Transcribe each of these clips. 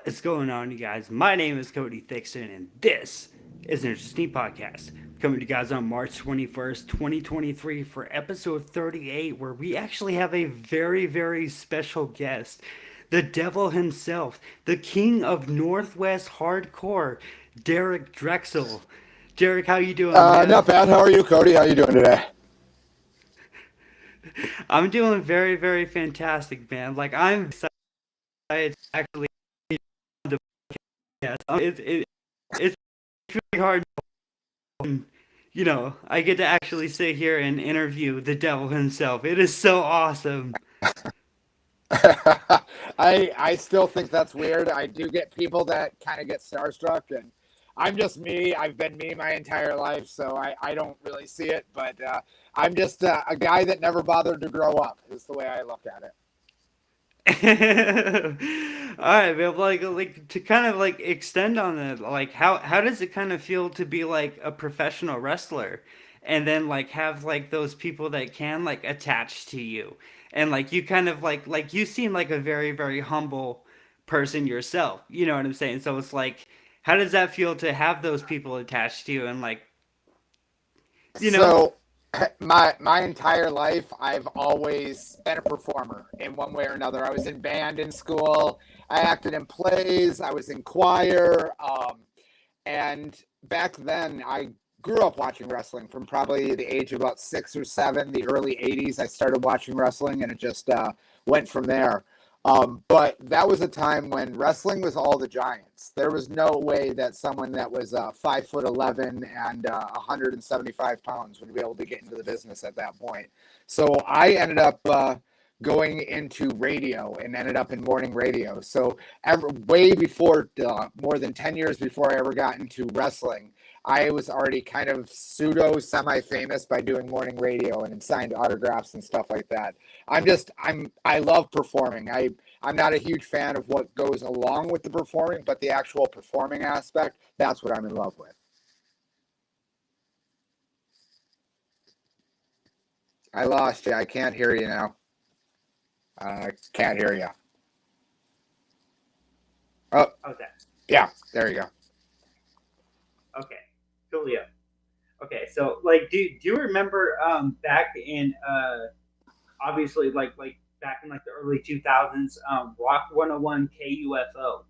What is going on, you guys? My name is CodyT503 and this is an interesting podcast. Coming to you guys on March 21st, 2023 for episode 38, where we actually have a very special guest. The devil himself, the king of Northwest Hardcore, Derek Drexl. Derek, how you doing, man? Not bad. How are you, Cody? How are you doing today? I'm doing very fantastic, man. Like, I'm excited to actually do the podcast. It's really hard. I get to actually sit here and interview the devil himself. It is so awesome. I still think that's weird. I do get people that kind of get starstruck, and I'm just me. I've been me my entire life, so I don't really see it. But I'm just a guy that never bothered to grow up. Is the way I look at it. All right, man. Like to kind of like extend on that. Like, how does it kind of feel to be like a professional wrestler, and then like have like those people that can like attach to you, and like you kind of like you seem like a very humble person yourself. You know what I'm saying? So it's like, how does that feel to have those people attached to you, and like, you know? So my entire life, I've always been a performer in one way or another. I was in band in school. I acted in plays. I was in choir. And back then, I grew up watching wrestling from probably the age of about 6 or 7, the early 80s. I started watching wrestling, and it just went from there. But that was a time when wrestling was all the giants. There was no way that someone that was 5'11" and 175 pounds would be able to get into the business at that point. So I ended up going into radio and ended up in morning radio. So way before, more than 10 years before I ever got into wrestling, I was already kind of pseudo semi-famous by doing morning radio and signed autographs and stuff like that. I love performing. I'm not a huge fan of what goes along with the performing, but the actual performing aspect, that's what I'm in love with. I lost you. I can't hear you now. I can't hear you. Oh, Okay. yeah, there you go. Okay. Coolio. Okay, so like, do you remember back in obviously like back in like the early 2000s, Rock 101 KUFO?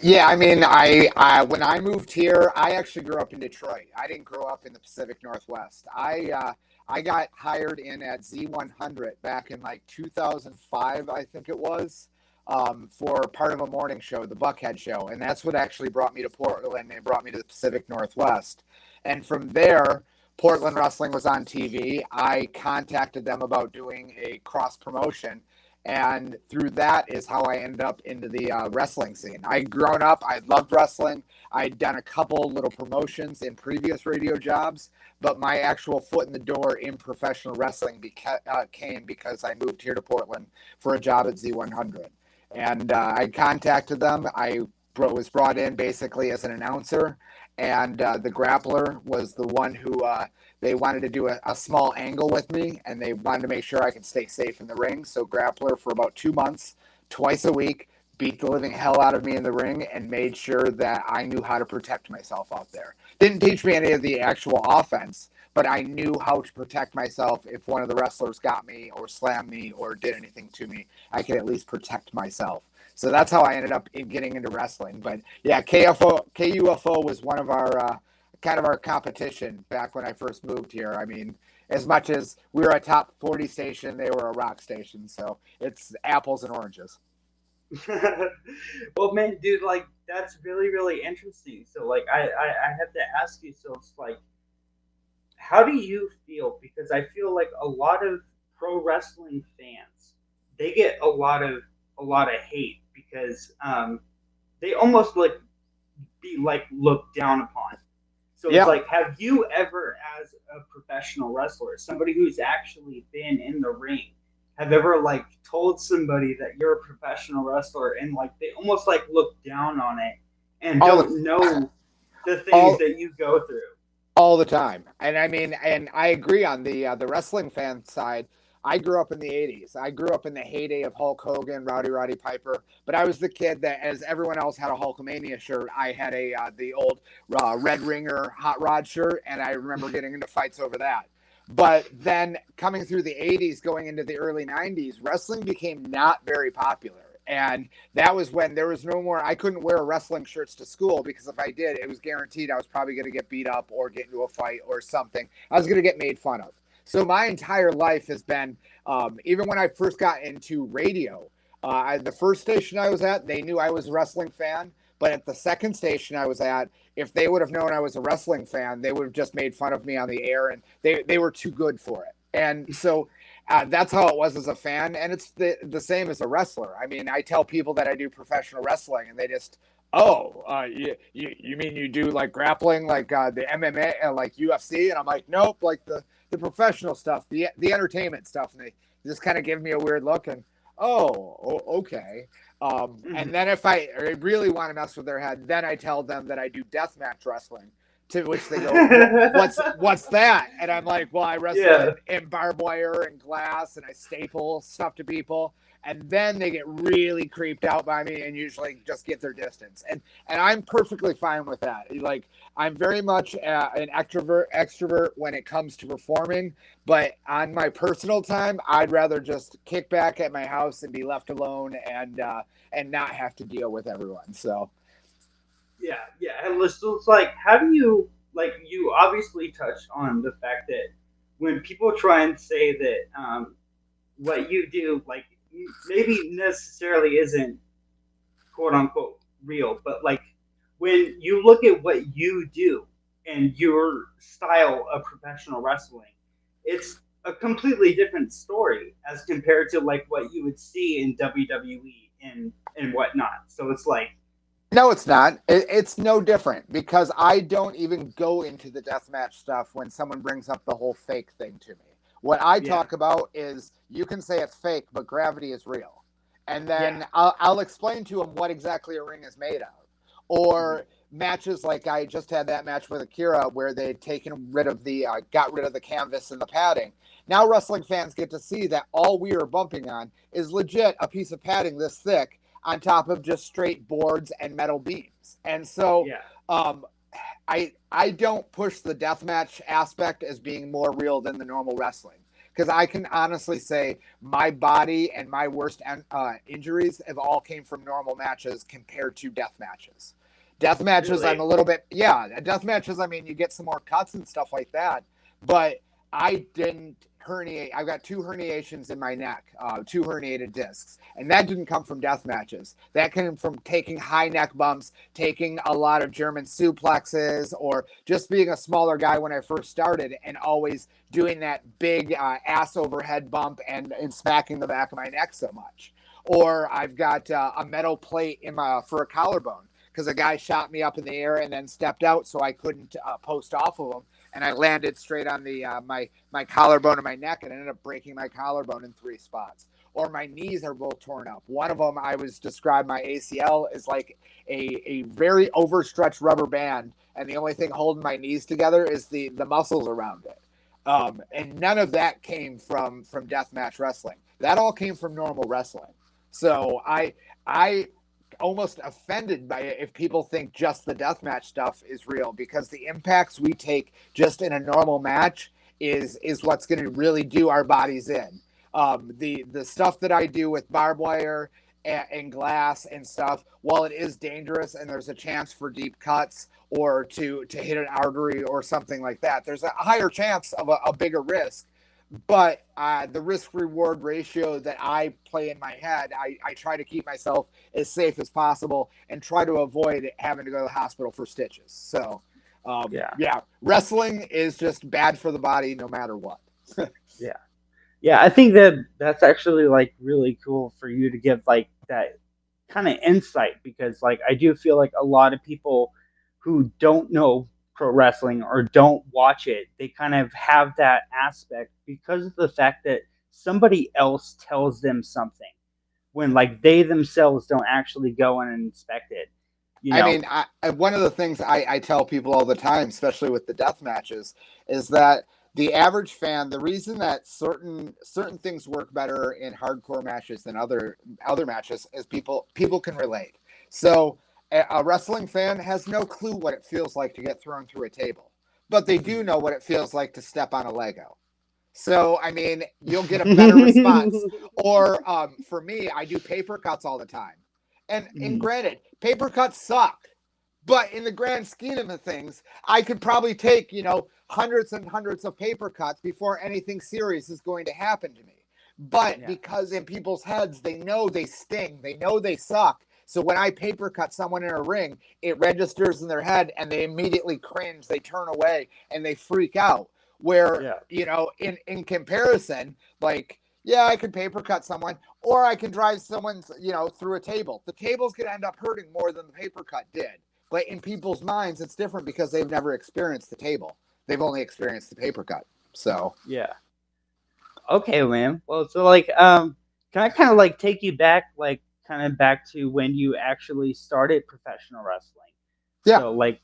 Yeah, I mean, I when I moved here, I actually grew up in Detroit. I didn't grow up in the Pacific Northwest. I got hired in at Z100 back in like 2005, I think it was, for part of a morning show, the Buckhead Show, and that's what actually brought me to Portland and brought me to the Pacific Northwest. And from there, Portland Wrestling was on TV. I contacted them about doing a cross promotion, and through that is how I ended up into the wrestling scene. I'd grown up, I loved wrestling. I'd done a couple little promotions in previous radio jobs, but my actual foot in the door in professional wrestling came because I moved here to Portland for a job at Z100. And I contacted them. I was brought in basically as an announcer, and the grappler was the one who they wanted to do a small angle with me, and they wanted to make sure I could stay safe in the ring. So grappler for about 2 months, twice a week, beat the living hell out of me in the ring and made sure that I knew how to protect myself out there. Didn't teach me any of the actual offense, but I knew how to protect myself if one of the wrestlers got me or slammed me or did anything to me. I could at least protect myself. So that's how I ended up getting into wrestling. But yeah, KUFO was one of our kind of our competition back when I first moved here. I mean, as much as we were a top 40 station, they were a rock station. So it's apples and oranges. Well, man, dude, like that's really interesting. So like I have to ask you, so it's like, how do you feel? Because I feel like a lot of pro wrestling fans, they get a lot of hate because they almost like be like looked down upon. So it's Yeah. like, have you ever, as a professional wrestler, somebody who's actually been in the ring, have ever like told somebody that you're a professional wrestler and like they almost like look down on it and All don't the know the things all that you go through? all the time. And I mean, and I agree on the wrestling fan side. I grew up in the 80s. I grew up in the heyday of Hulk Hogan, Roddy Piper. But I was the kid that, as everyone else had a Hulkamania shirt, I had the old Red Ringer Hot Rod shirt, and I remember getting into fights over that. But then coming through the 80s, going into the early 90s, wrestling became not very popular. And that was when there was no more, I couldn't wear wrestling shirts to school because if I did, it was guaranteed I was probably going to get beat up or get into a fight or something. I was going to get made fun of. So my entire life has been, even when I first got into radio, the first station I was at, they knew I was a wrestling fan. But at the second station I was at, if they would have known I was a wrestling fan, they would have just made fun of me on the air, and they were too good for it. And so that's how it was as a fan, and it's the same as a wrestler. I mean, I tell people that I do professional wrestling, and they just, you mean you do like grappling, like the MMA, like UFC? And I'm like, nope, like the professional stuff, the entertainment stuff. And they just kind of give me a weird look, and okay. And then if I really want to mess with their head, then I tell them that I do deathmatch wrestling, to which they go, what's that? And I'm like, well, I wrestle in barbed wire and glass, and I staple stuff to people. And then they get really creeped out by me and usually just get their distance. And I'm perfectly fine with that. Like, I'm very much an extrovert when it comes to performing, but on my personal time, I'd rather just kick back at my house and be left alone and not have to deal with everyone. So. Yeah. And so it's like, how do you, like, you obviously touched on the fact that when people try and say that what you do, like, maybe necessarily isn't quote unquote real, but like when you look at what you do and your style of professional wrestling, it's a completely different story as compared to like what you would see in WWE and whatnot. So it's like, no, it's not. It's no different because I don't even go into the deathmatch stuff when someone brings up the whole fake thing to me. What I talk about is you can say it's fake, but gravity is real. And then I'll explain to them what exactly a ring is made of. Or matches like I just had that match with Akira where they'd got rid of the canvas and the padding. Now wrestling fans get to see that all we are bumping on is legit a piece of padding this thick on top of just straight boards and metal beams. And so I don't push the deathmatch aspect as being more real than the normal wrestling. Because I can honestly say my body and my worst injuries have all came from normal matches compared to death matches. Death matches, really? I'm a little bit, death matches, I mean, you get some more cuts and stuff like that. But I didn't herniate. I've got 2 herniations in my neck, 2 herniated discs. And that didn't come from death matches. That came from taking high neck bumps, taking a lot of German suplexes, or just being a smaller guy when I first started and always doing that big ass overhead bump and smacking the back of my neck so much. Or I've got a metal plate for a collarbone because a guy shot me up in the air and then stepped out so I couldn't post off of him. And I landed straight on the my collarbone and my neck and ended up breaking my collarbone in 3 spots. Or my knees are both torn up. One of them, I was described my ACL as like a very overstretched rubber band, and the only thing holding my knees together is the muscles around it. And none of that came from deathmatch wrestling. That all came from normal wrestling. So I almost offended by it if people think just the deathmatch stuff is real, because the impacts we take just in a normal match is what's going to really do our bodies in. The stuff that I do with barbed wire and glass and stuff, while it is dangerous and there's a chance for deep cuts or to hit an artery or something like that, there's a higher chance of a bigger risk. But the risk-reward ratio that I play in my head, I try to keep myself as safe as possible and try to avoid having to go to the hospital for stitches. So, wrestling is just bad for the body no matter what. Yeah, I think that's actually like really cool for you to give like that kind of insight, because like I do feel like a lot of people who don't know pro wrestling or don't watch it, they kind of have that aspect because of the fact that somebody else tells them something when like they themselves don't actually go in and inspect it. You know? I mean, one of the things I tell people all the time, especially with the death matches, is that the average fan, the reason that certain things work better in hardcore matches than other matches is people can relate. So a wrestling fan has no clue what it feels like to get thrown through a table, but they do know what it feels like to step on a Lego. So, I mean, you'll get a better response. Or for me, I do paper cuts all the time. And granted, paper cuts suck. But in the grand scheme of things, I could probably take, hundreds and hundreds of paper cuts before anything serious is going to happen to me. But because in people's heads, they know they sting, they know they suck. So when I paper cut someone in a ring, it registers in their head and they immediately cringe, they turn away and they freak out. Where, in comparison, like, yeah, I can paper cut someone or I can drive someone's, through a table. The table's going to end up hurting more than the paper cut did. But in people's minds, it's different because they've never experienced the table. They've only experienced the paper cut. So yeah. Okay, man. Well, so like, can I kind of like take you back, like kind of back to when you actually started professional wrestling? Yeah. So like,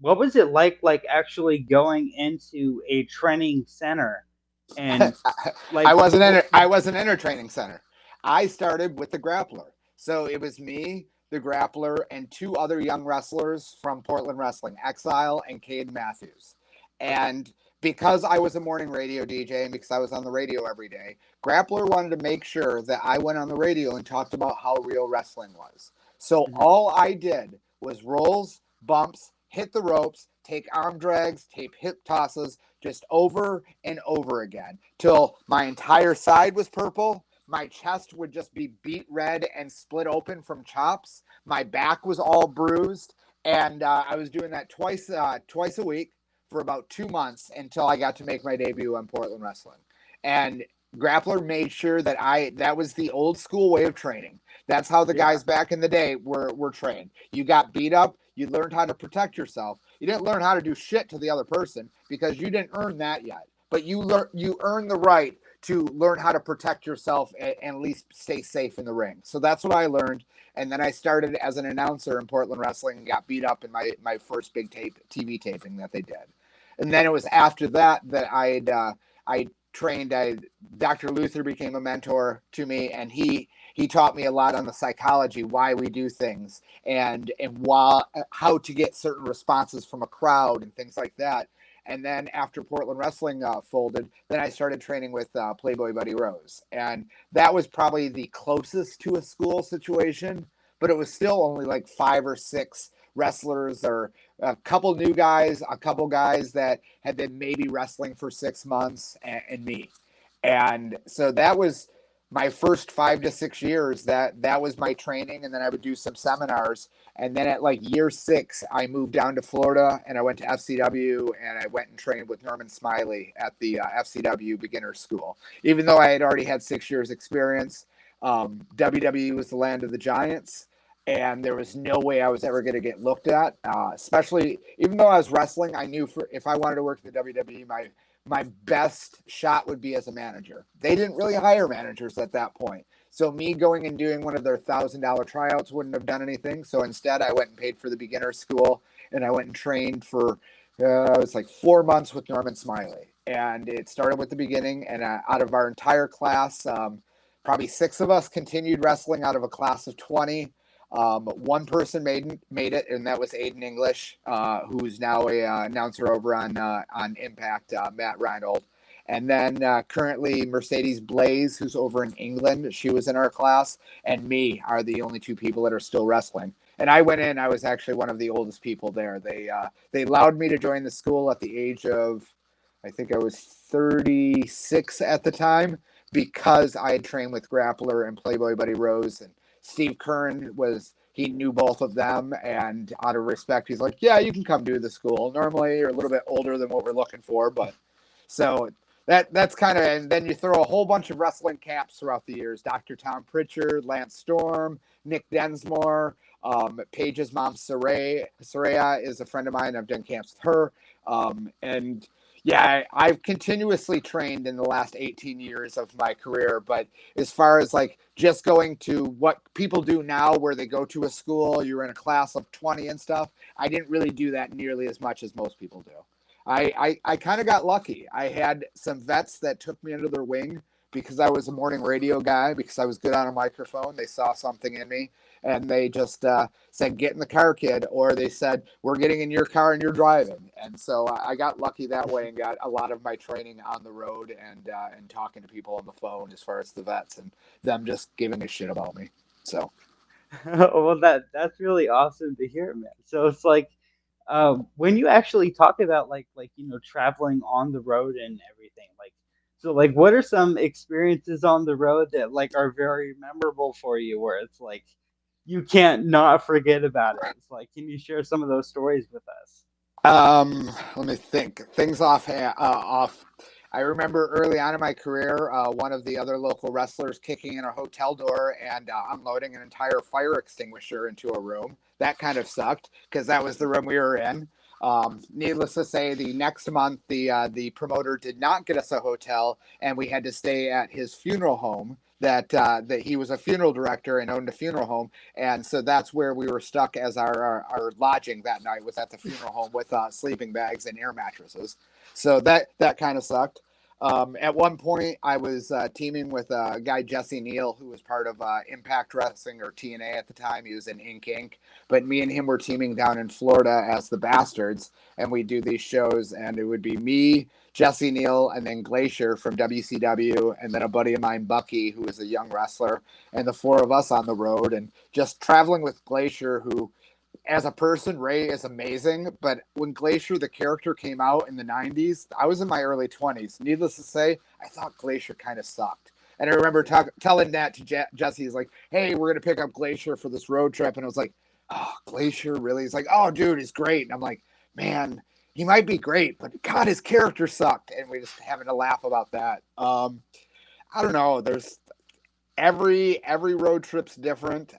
what was it like actually going into a training center? And like, I wasn't in a training center. I started with the grappler. So it was me, the grappler, and two other young wrestlers from Portland Wrestling, Exile and Cade Matthews. And because I was a morning radio DJ and because I was on the radio every day, Grappler wanted to make sure that I went on the radio and talked about how real wrestling was. So all I did was rolls, bumps, hit the ropes, take arm drags, tape hip tosses, just over and over again till my entire side was purple. My chest would just be beat red and split open from chops. My back was all bruised. And I was doing that twice a week for about 2 months until I got to make my debut on Portland Wrestling. And Grappler made sure that was the old school way of training. That's how the guys back in the day were trained. You got beat up, you learned how to protect yourself. You didn't learn how to do shit to the other person because you didn't earn that yet. But you earned the right to learn how to protect yourself and at least stay safe in the ring. So that's what I learned. And then I started as an announcer in Portland Wrestling and got beat up in my first big TV taping that they did. And then it was after that I trained. Dr. Luther became a mentor to me, and he taught me a lot on the psychology, why we do things, and how to get certain responses from a crowd and things like that. And then after Portland Wrestling folded, then I started training with Playboy Buddy Rose, and that was probably the closest to a school situation, but it was still only like 5 or 6 wrestlers, or a couple new guys, a couple guys that had been maybe wrestling for 6 months, and me. And so that was my first 5 to 6 years. That was my training, and then I would do some seminars. And then at like year 6, I moved down to Florida, and I went to FCW, and I went and trained with Norman Smiley at the FCW Beginner School. Even though I had already had 6 years experience, WWE was the land of the giants. And there was no way I was ever going to get looked at, especially even though I was wrestling. I knew if I wanted to work at the WWE, my best shot would be as a manager. They didn't really hire managers at that point. So me going and doing one of their $1,000 tryouts wouldn't have done anything. So instead, I went and paid for the beginner school, and I went and trained for, it was like 4 months with Norman Smiley. And it started with the beginning, and out of our entire class, probably 6 of us continued wrestling out of a class of 20. One person made it, and that was Aiden English, who's now a announcer over on Impact, Matt Reinhold. And then currently Mercedes Blaze, who's over in England, she was in our class, and me are the only 2 people that are still wrestling. And I went in, I was actually one of the oldest people there. They allowed me to join the school at the age of, I think I was 36 at the time, because I had trained with Grappler and Playboy Buddy Rose, and Steve Kern he knew both of them, and out of respect, he's like, yeah, you can come do the school. Normally, you're a little bit older than what we're looking for, but so that's kind of, and then you throw a whole bunch of wrestling camps throughout the years. Dr. Tom Pritchard, Lance Storm, Nick Densmore, Paige's mom, Saraya is a friend of mine. I've done camps with her. And yeah, I've continuously trained in the last 18 years of my career. But as far as like just going to what people do now, where they go to a school, you're in a class of 20 and stuff, I didn't really do that nearly as much as most people do. I kind of got lucky. I had some vets that took me under their wing because I was a morning radio guy, because I was good on a microphone. They saw something in me, and they just said, "Get in the car, kid," or they said, "We're getting in your car and you're driving." And so I got lucky that way and got a lot of my training on the road and talking to people on the phone as far as the vets and them just giving a shit about me. So. Well, that's really awesome to hear, man. So it's like, when you actually talk about traveling on the road and everything, like, so like, what are some experiences on the road that like are very memorable for you, where it's like you can't not forget about it? It's like, can you share some of those stories with us? Let me think. Things off. I remember early on in my career, one of the other local wrestlers kicking in a hotel door and unloading an entire fire extinguisher into a room. That kind of sucked because that was the room we were in. Needless to say, the next month, the promoter did not get us a hotel, and we had to stay at his funeral home. That he was a funeral director and owned a funeral home, and so that's where we were stuck as our lodging that night was at the funeral home with sleeping bags and air mattresses. So that kind of sucked. At one point, I was teaming with a guy, Jesse Neal, who was part of Impact Wrestling, or TNA at the time. He was in Inc. But me and him were teaming down in Florida as the Bastards, and we'd do these shows, and it would be me, Jesse Neal, and then Glacier from WCW, and then a buddy of mine, Bucky, who was a young wrestler, and the four of us on the road, and just traveling with Glacier, who, as a person, Ray is amazing, but when Glacier, the character, came out in the 90s, I was in my early 20s. Needless to say, I thought Glacier kind of sucked. And I remember telling that to Jesse. He's like, "Hey, we're going to pick up Glacier for this road trip." And I was like, "Oh, Glacier, really?" He's like, "Oh, dude, he's great." And I'm like, "Man, he might be great, but God, his character sucked." And we just having a laugh about that. I don't know. There's every road trip's different.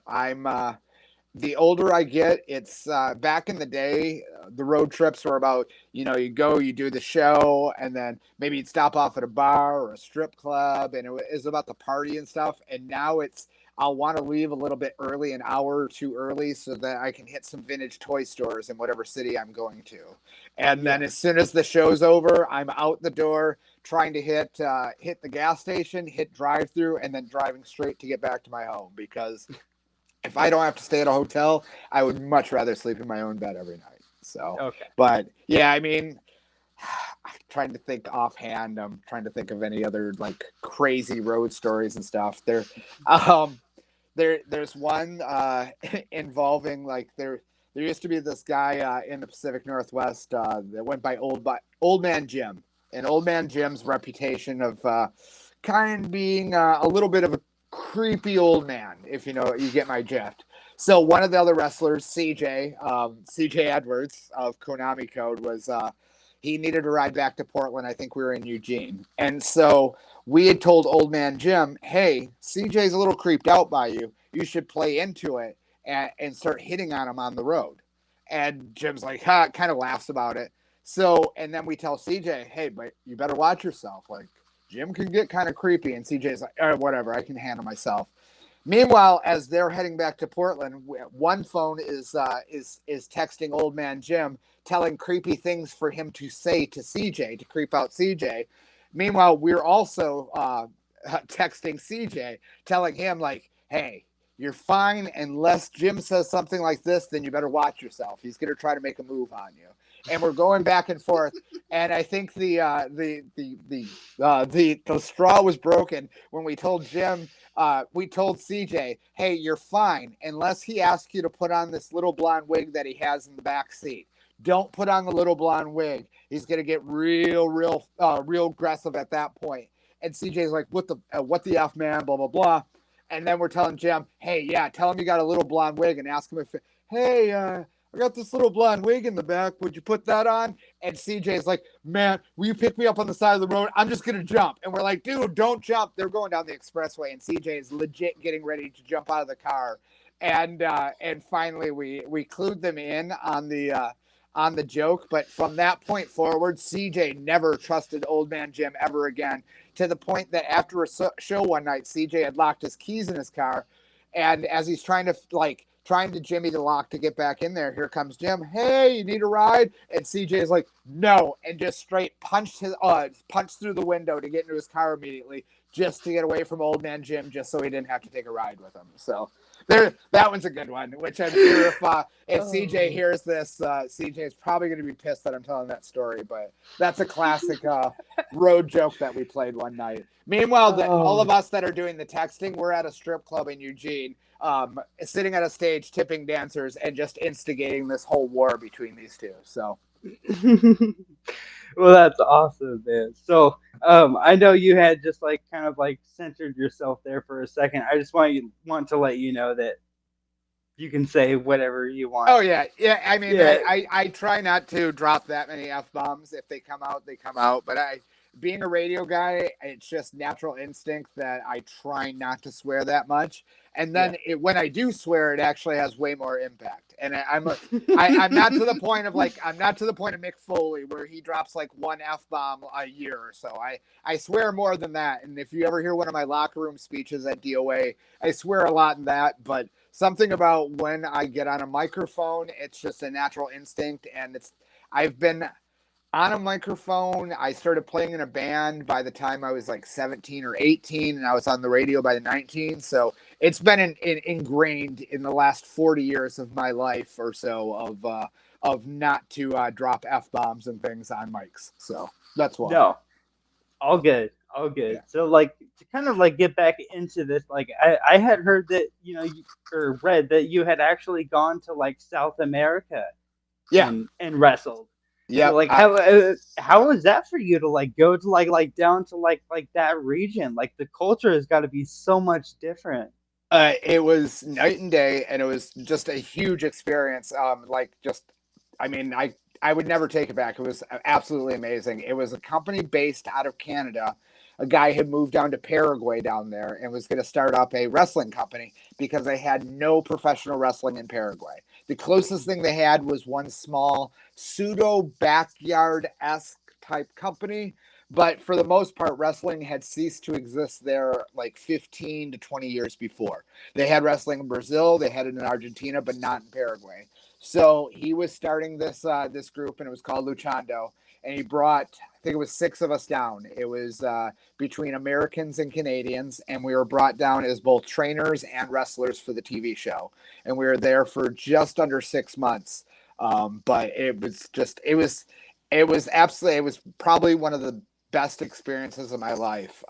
The older I get, it's back in the day, the road trips were about, you go, you do the show, and then maybe you'd stop off at a bar or a strip club, and it was about the party and stuff. And now I'll want to leave a little bit early, an hour or two early, so that I can hit some vintage toy stores in whatever city I'm going to. And then as soon as the show's over, I'm out the door trying to hit the gas station, hit drive-through, and then driving straight to get back to my home, because if I don't have to stay at a hotel, I would much rather sleep in my own bed every night. So, Okay. But yeah, I mean, I'm trying to think offhand. I'm trying to think of any other like crazy road stories and stuff. There's one involving there used to be this guy in the Pacific Northwest that went by Old Man Jim, and Old Man Jim's reputation of kind of being a little bit of a creepy old man, if you get my drift. So one of the other wrestlers, CJ Edwards of Konami Code, was he needed to ride back to Portland. I think we were in Eugene, and so we had told Old Man Jim, "Hey, CJ's a little creeped out by you. You should play into it and start hitting on him on the road." And Jim's like, kind of laughs about it. So, and then we tell CJ, "Hey, but you better watch yourself. Like, Jim can get kind of creepy." And CJ's like, "All right, whatever, I can handle myself." Meanwhile, as they're heading back to Portland, one phone is texting Old Man Jim, telling creepy things for him to say to CJ to creep out CJ. Meanwhile, we're also texting CJ, telling him like, "Hey, you're fine unless Jim says something like this. Then you better watch yourself. He's going to try to make a move on you." And we're going back and forth. And I think the straw was broken when we told Jim, we told CJ, "Hey, you're fine unless he asks you to put on this little blonde wig that he has in the back seat. Don't put on the little blonde wig. He's gonna get real aggressive at that point." And CJ's like, what the F, man, blah blah blah. And then we're telling Jim, "Hey, yeah, tell him you got a little blonde wig and ask him if, hey, I got this little blonde wig in the back. Would you put that on?" And CJ's like, "Man, will you pick me up on the side of the road? I'm just going to jump." And we're like, "Dude, don't jump." They're going down the expressway, and CJ is legit getting ready to jump out of the car. And finally, we clued them in on the joke. But from that point forward, CJ never trusted Old Man Jim ever again, to the point that after a show one night, CJ had locked his keys in his car. And as he's trying to trying to jimmy the lock to get back in there. Here comes Jim. Hey, you need a ride? And CJ's like, no, and just straight punched through the window to get into his car immediately, just to get away from old man Jim, just so he didn't have to take a ride with him. So that one's a good one, which I'm sure if CJ hears this, CJ is probably going to be pissed that I'm telling that story, but that's a classic road joke that we played one night. Meanwhile, all of us that are doing the texting, we're at a strip club in Eugene, sitting at a stage, tipping dancers, and just instigating this whole war between these two. So, well, that's awesome, man. So, I know you had just like kind of like centered yourself there for a second. I just want to let you know that you can say whatever you want. Oh yeah. I mean, yeah. I try not to drop that many F-bombs. If they come out, they come out. But being a radio guy, it's just natural instinct that I try not to swear that much. And then when I do swear, it actually has way more impact. And I'm not to the point of Mick Foley where he drops like one F-bomb a year or so. I swear more than that. And if you ever hear one of my locker room speeches at DOA, I swear a lot in that. But something about when I get on a microphone, it's just a natural instinct. And I've been on a microphone. I started playing in a band by the time I was like 17 or 18, and I was on the radio by the 19. So it's been ingrained in the last 40 years of my life or so of not to drop F-bombs and things on mics. So that's why. No, all good. Yeah. So like to kind of like get back into this, like I had heard that, or read that you had actually gone to like South America and wrestled. Yeah. So, like how was that for you to like go to like down to like that region? Like the culture has got to be so much different. It was night and day, and it was just a huge experience. I would never take it back. It was absolutely amazing. It was a company based out of Canada. A guy had moved down to Paraguay down there and was going to start up a wrestling company because they had no professional wrestling in Paraguay. The closest thing they had was one small pseudo backyard-esque type company. But for the most part, wrestling had ceased to exist there like 15 to 20 years before. They had wrestling in Brazil, they had it in Argentina, but not in Paraguay. So he was starting this group, and it was called Luchando. And he brought, I think it was 6 of us down. It was between Americans and Canadians, and we were brought down as both trainers and wrestlers for the TV show. And we were there for just under 6 months. But it was probably one of the best experiences of my life.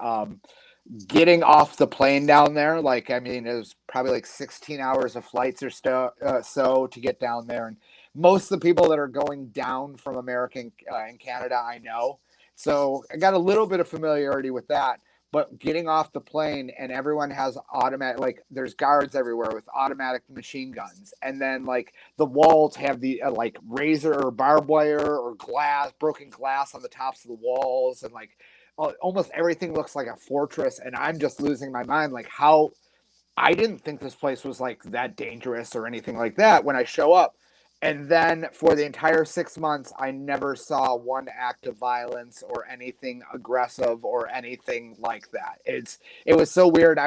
Getting off the plane down there, it was probably like 16 hours of flights or so to get down there. And most of the people that are going down from America and Canada, I know. So I got a little bit of familiarity with that. But getting off the plane and everyone has automatic, there's guards everywhere with automatic machine guns. And then the walls have the razor or barbed wire or broken glass on the tops of the walls. And almost everything looks like a fortress. And I'm just losing my mind. How I didn't think this place was that dangerous or anything like that when I show up. And then for the entire 6 months, I never saw one act of violence or anything aggressive or anything like that. It was so weird.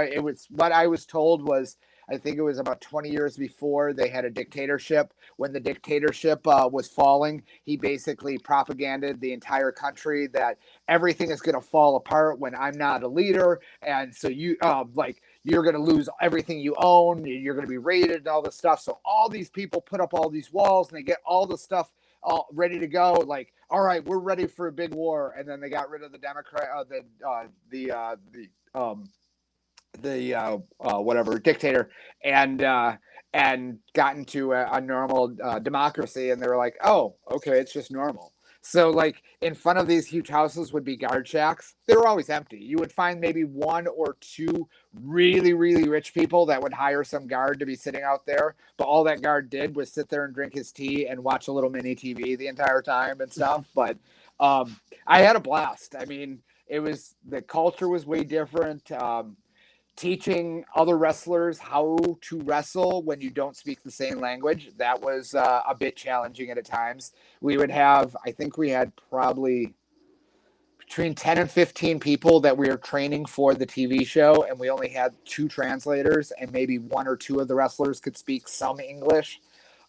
What I was told was, I think it was about 20 years before they had a dictatorship. When the dictatorship was falling, he basically propaganded the entire country that everything is going to fall apart when I'm not a leader. And so you're going to lose everything you own. You're going to be raided and all this stuff. So all these people put up all these walls and they get all the stuff all ready to go. All right, we're ready for a big war. And then they got rid of the dictator and got into a normal democracy. And they were like, oh, okay, it's just normal. So in front of these huge houses would be guard shacks. They were always empty. You would find maybe 1 or 2 really, really rich people that would hire some guard to be sitting out there. But all that guard did was sit there and drink his tea and watch a little mini TV the entire time and stuff. But I had a blast. I mean, the culture was way different. Teaching other wrestlers how to wrestle when you don't speak the same language, that was a bit challenging at times. I think we had probably between 10 and 15 people that we were training for the TV show, and we only had 2 translators, and maybe 1 or 2 of the wrestlers could speak some English.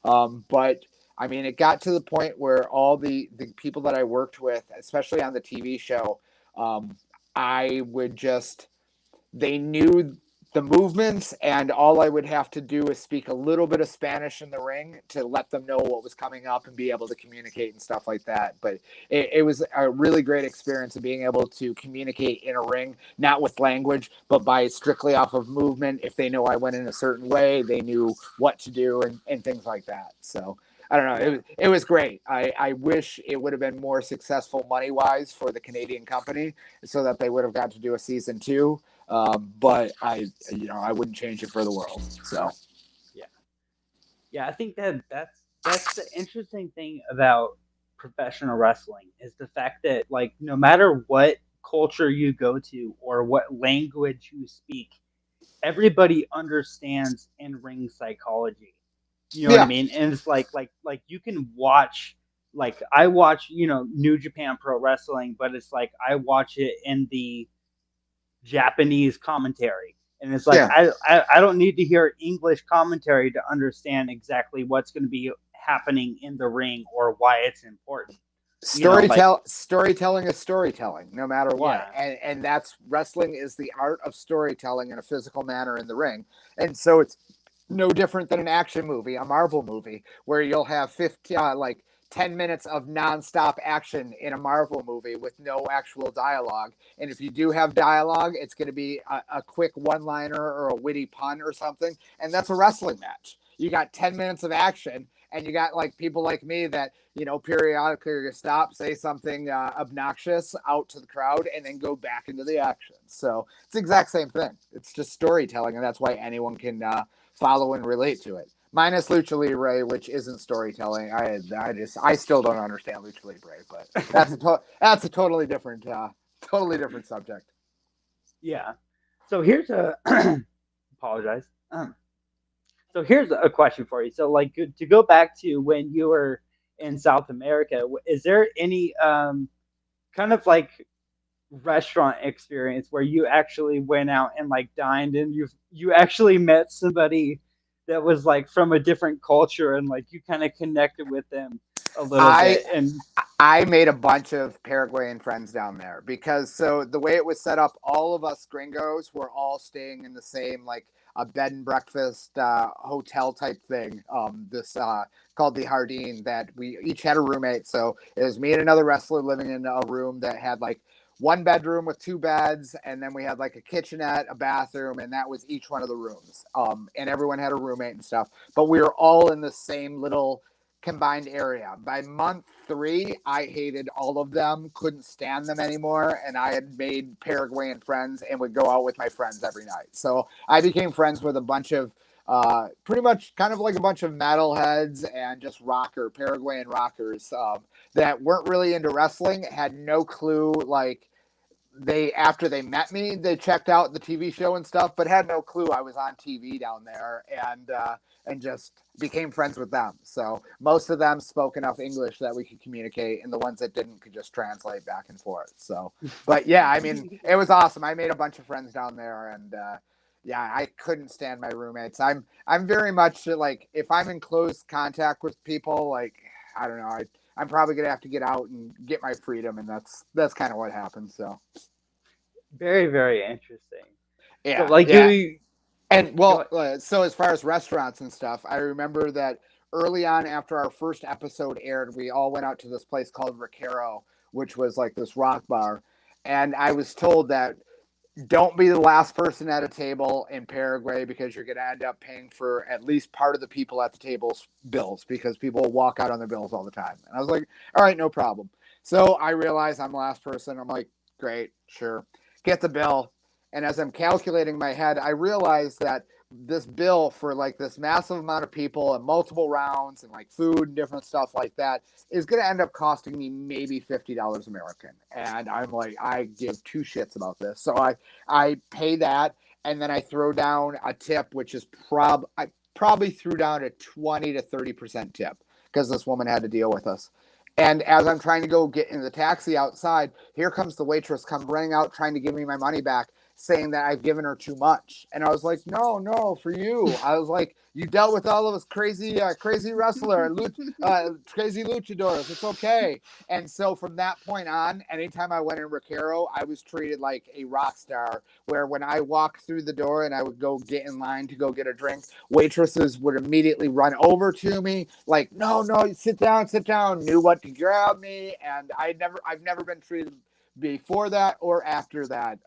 But I mean, it got to the point where all the people that I worked with, especially on the TV show, I would just, they knew the movements, and all I would have to do is speak a little bit of Spanish in the ring to let them know what was coming up and be able to communicate and stuff like that. But it was a really great experience of being able to communicate in a ring, not with language, but by strictly off of movement. If they know I went in a certain way, they knew what to do and things like that. So I don't know. It was great. I wish it would have been more successful money-wise for the Canadian company so that they would have got to do a season 2. But I wouldn't change it for the world. So, yeah, I think that's the interesting thing about professional wrestling is the fact that like no matter what culture you go to or what language you speak, everybody understands in ring psychology. You know what I mean? And it's like you can watch, like I watch, New Japan Pro Wrestling, but it's like I watch it in the Japanese commentary. And it's like I don't need to hear English commentary to understand exactly what's going to be happening in the ring or why it's important. Storytelling is storytelling, no matter what. Yeah. And that's, wrestling is the art of storytelling in a physical manner in the ring. And so it's no different than an action movie, a Marvel movie, where you'll have 10 minutes of nonstop action in a Marvel movie with no actual dialogue. And if you do have dialogue, it's going to be a quick one-liner or a witty pun or something. And that's a wrestling match. You got 10 minutes of action, and you got like people like me that, periodically stop, say something obnoxious out to the crowd, and then go back into the action. So it's the exact same thing. It's just storytelling, and that's why anyone can follow and relate to it. Minus Lucha Libre, which isn't storytelling. I still don't understand Lucha Libre, but that's a totally different subject. Yeah. So here's a apologize. So here's a question for you. So like to go back to when you were in South America, is there any kind of like restaurant experience where you actually went out and like dined and you actually met somebody that was like from a different culture and like you kind of connected with them a little bit? And I made a bunch of Paraguayan friends down there because so the way it was set up, all of us gringos were all staying in the same like a bed and breakfast hotel type thing. This called the Jardín, that we each had a roommate. So it was me and another wrestler living in a room that had like 1 bedroom with 2 beds, and then we had like a kitchenette, a bathroom, and that was each one of the rooms. And everyone had a roommate and stuff, but we were all in the same little combined area. By month 3, I hated all of them, couldn't stand them anymore, and I had made Paraguayan friends and would go out with my friends every night. So I became friends with a bunch of pretty much kind of like a bunch of metalheads and just Paraguayan rockers that weren't really into wrestling, had no clue. Like after they met me, they checked out the TV show and stuff, but had no clue I was on TV down there, and just became friends with them. So most of them spoke enough English that we could communicate, and the ones that didn't could just translate back and forth. So, but yeah, I mean, it was awesome. I made a bunch of friends down there, and yeah, I couldn't stand my roommates. I'm very much like, if I'm in close contact with people, like, I don't know, I'm probably gonna have to get out and get my freedom, and that's kind of what happened. So very, very interesting. Yeah, so like yeah. you And well, so as far as restaurants and stuff, I remember that early on after our first episode aired, we all went out to this place called Recaro, which was like this rock bar. And I was told that don't be the last person at a table in Paraguay because you're going to end up paying for at least part of the people at the table's bills, because people will walk out on their bills all the time. And I was like, all right, no problem. So I realized I'm the last person. I'm like, great, sure. Get the bill. And as I'm calculating my head, I realized that this bill for like this massive amount of people and multiple rounds and like food and different stuff like that is going to end up costing me maybe $50 American. And I'm like, I give 2 shits about this. So I pay that, and then I throw down a tip, which is I probably threw down a 20 to 30% tip because this woman had to deal with us. And as I'm trying to go get in the taxi outside, here comes the waitress come running out trying to give me my money back, saying that I've given her too much. And I was like, no, no, for you. I was like, you dealt with all of us crazy, crazy wrestler, crazy luchadors. It's okay. And so from that point on, anytime I went in Recaro, I was treated like a rock star. Where when I walked through the door and I would go get in line to go get a drink, waitresses would immediately run over to me, like, no, no, sit down, knew what to grab me. And I've never been treated before that or after that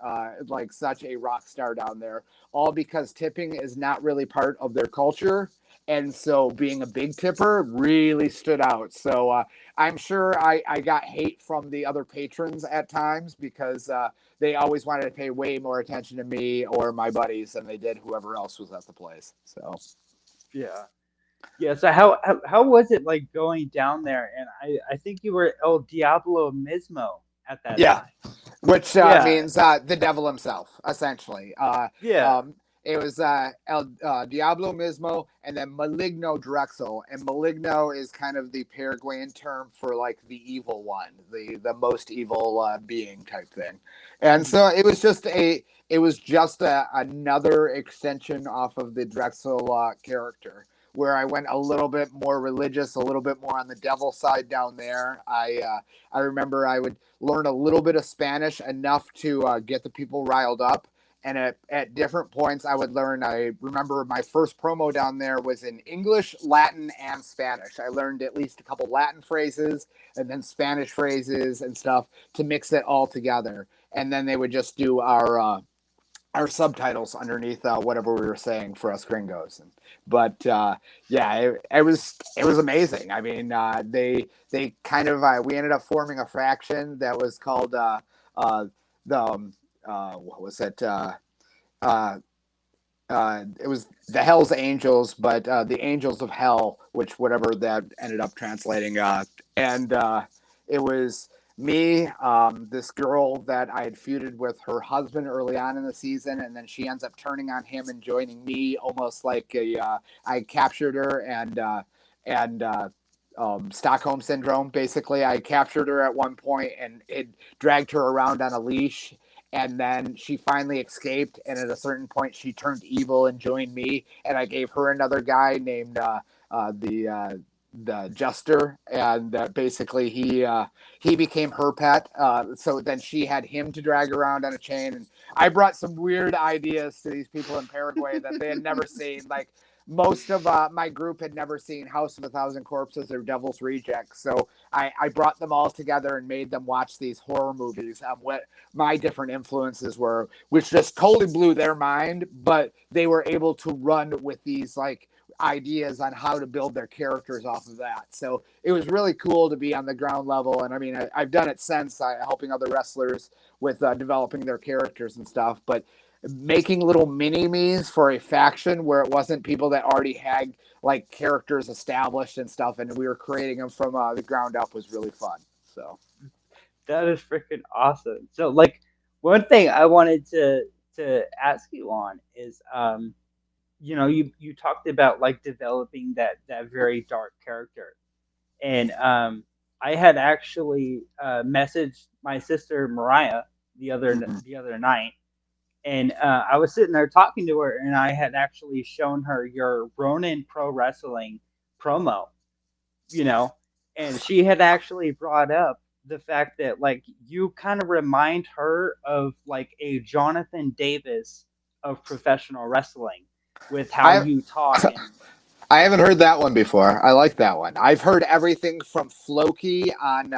like such a rock star down there, all because tipping is not really part of their culture. And so being a big tipper really stood out. So I'm sure I got hate from the other patrons at times because they always wanted to pay way more attention to me or my buddies than they did whoever else was at the place. So Yeah. Yeah. So how was it like going down there? And I think you were El Diablo Mismo at that yeah, time. which Yeah. means the devil himself, essentially. Yeah. It was El Diablo Mismo and then Maligno Drexl. And Maligno is kind of the Paraguayan term for like the evil one, the most evil being type thing. And Mhm. so it was just another extension off of the Drexl character, where I went a little bit more religious, a little bit more on the devil side down there. I remember I would learn a little bit of Spanish, enough to get the people riled up. And at different points, I would learn. I remember my first promo down there was in English, Latin, and Spanish. I learned at least a couple Latin phrases and then Spanish phrases and stuff to mix it all together. And then they would just do our subtitles underneath whatever we were saying for us gringos. But yeah, it was amazing. I mean, they kind of we ended up forming a faction that was called the what was it? Uh, it was the Hell's Angels, but the Angels of Hell, which whatever that ended up translating. And it was me, this girl that I had feuded with her husband early on in the season, and then she ends up turning on him and joining me, almost like I captured her and Stockholm syndrome. Basically, I captured her at one point and it dragged her around on a leash, and then she finally escaped, and at a certain point she turned evil and joined me, and I gave her another guy named the Jester, and basically he became her pet. So then she had him to drag around on a chain, and I brought some weird ideas to these people in Paraguay that they had never seen. Like most of my group had never seen House of a Thousand Corpses or Devil's Rejects, so I brought them all together and made them watch these horror movies. What my different influences were, which just totally blew their mind, but they were able to run with these like ideas on how to build their characters off of that. So it was really cool to be on the ground level. And I mean, I've done it since, helping other wrestlers with developing their characters and stuff, but making little mini me's for a faction where it wasn't people that already had like characters established and stuff, and we were creating them from the ground up was really fun. So That is freaking awesome. So like one thing I wanted to ask you on is you talked about like developing that very dark character. And I had actually messaged my sister Mariah the other night, and I was sitting there talking to her, and I had actually shown her your Ronin Pro Wrestling promo, you know, and she had actually brought up the fact that like you kind of remind her of like a Jonathan Davis of professional wrestling with how I you talk and I haven't heard that one before. I like that one. I've heard everything from Floki on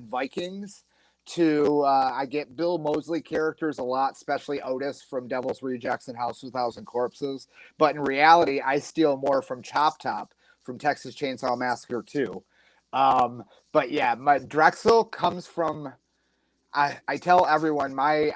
Vikings to I get Bill Mosley characters a lot, especially Otis from Devil's Rejects and House of a Thousand Corpses. But in reality, I steal more from Chop Top from Texas Chainsaw Massacre too. But yeah, my Drexel comes from. I tell everyone my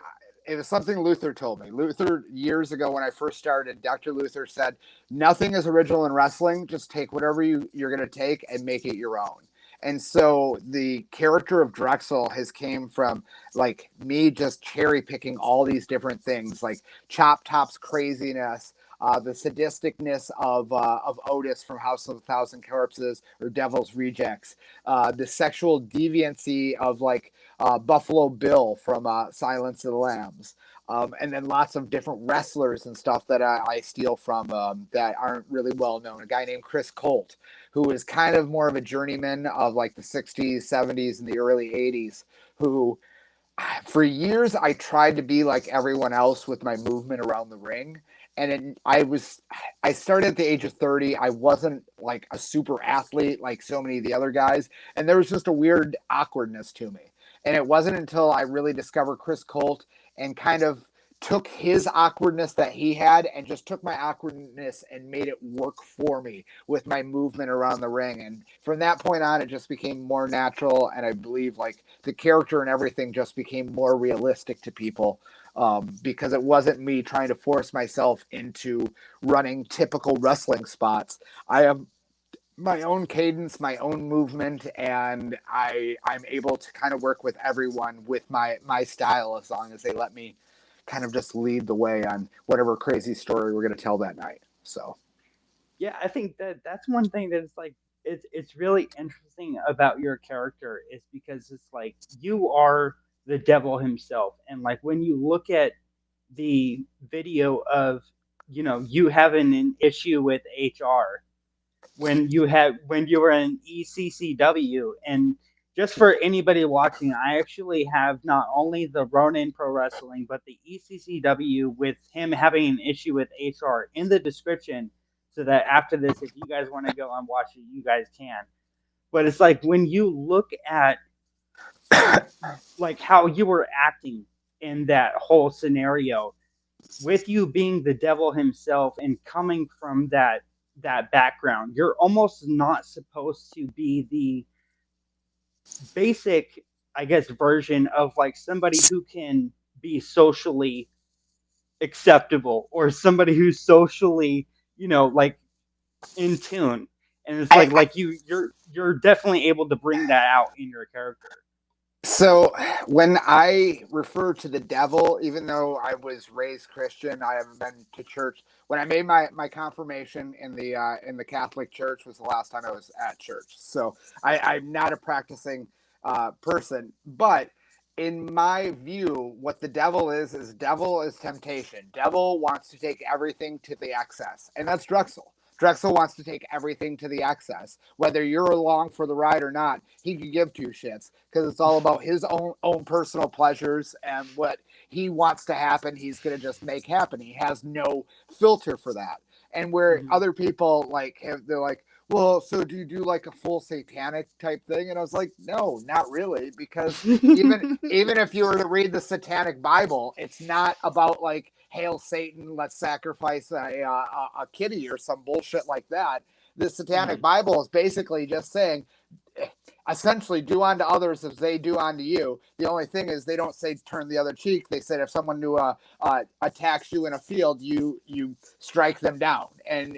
it was something Luther told me. Luther years ago when I first started, Dr. Luther said, "Nothing is original in wrestling. Just take whatever you're going to take and make it your own." And so the character of Drexel has came from like me just cherry picking all these different things, like Chop Top's craziness, the sadisticness of Otis from House of a Thousand Corpses or Devil's Rejects, the sexual deviancy of like Buffalo Bill from Silence of the Lambs. And then lots of different wrestlers and stuff that I steal from that aren't really well known. A guy named Chris Colt, who is kind of more of a journeyman of like the 60s, 70s, and the early 80s, who for years I tried to be like everyone else with my movement around the ring. And I started at the age of 30. I wasn't like a super athlete like so many of the other guys. And there was just a weird awkwardness to me. And it wasn't until I really discovered Chris Colt and kind of took his awkwardness that he had and just took my awkwardness and made it work for me with my movement around the ring. And from that point on, it just became more natural. And I believe like the character and everything just became more realistic to people because it wasn't me trying to force myself into running typical wrestling spots. I am my own cadence, my own movement, and I'm able to kind of work with everyone with my style as long as they let me kind of just lead the way on whatever crazy story we're going to tell that night. So Yeah, I think that's one thing that it's like it's really interesting about your character is because it's like you are the devil himself, and like when you look at the video of you having an issue with HR when you were in ECCW. And just for anybody watching, I actually have not only the Ronin Pro Wrestling but the ECCW with him having an issue with HR in the description, so that after this, if you guys want to go and watch it, you guys can. But it's like when you look at like how you were acting in that whole scenario, with you being the devil himself and coming from that background, you're almost not supposed to be the basic, I guess, version of like somebody who can be socially acceptable or somebody who's socially, like in tune. And it's like you're definitely able to bring that out in your character. So when I refer to the devil, even though I was raised Christian, I haven't been to church. When I made my confirmation in the Catholic Church was the last time I was at church. So I'm not a practicing person, but in my view, what the devil is devil is temptation. Devil wants to take everything to the excess, and that's Drexl. Drexl wants to take everything to the excess. Whether you're along for the ride or not, he could give two shits because it's all about his own personal pleasures and what he wants to happen. He's going to just make happen. He has no filter for that. And where other people they're like, well, so do you do like a full satanic type thing? And I was like, no, not really, because even if you were to read the Satanic Bible, it's not about like, hail Satan, let's sacrifice a kitty or some bullshit like that. The Satanic Bible is basically just saying, essentially, do unto others as they do unto you. The only thing is they don't say turn the other cheek. They said if someone new attacks you in a field, you strike them down. And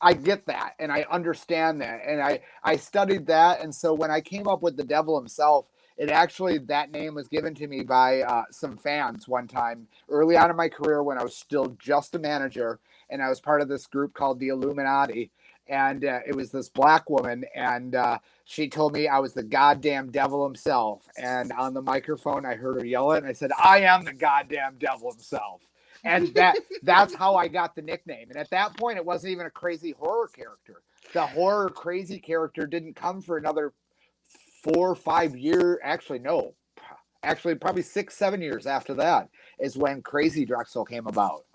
I get that, and I understand that, and I studied that, and so when I came up with the devil himself, that name was given to me by some fans one time early on in my career when I was still just a manager, and I was part of this group called the Illuminati, and it was this black woman, and she told me I was the goddamn devil himself, and on the microphone I heard her yell it, and I said, I am the goddamn devil himself. And that's how I got the nickname. And at that point, it wasn't even a crazy horror character. The horror crazy character didn't come for another 4 or 5 years. Actually, no. Actually, probably 6, 7 years after that is when Crazy Drexl came about.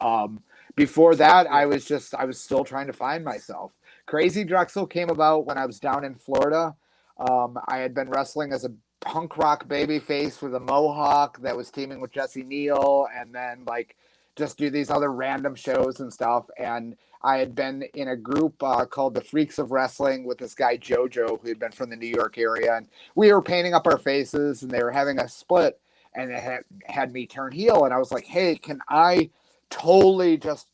Before that, I was still trying to find myself. Crazy Drexl came about when I was down in Florida. I had been wrestling as a punk rock babyface with a mohawk that was teaming with Jesse Neal, and then just do these other random shows and stuff. And I had been in a group called the Freaks of Wrestling with this guy Jojo, who had been from the New York area, and we were painting up our faces, and they were having a split, and it had me turn heel, and I was like, hey, can I totally just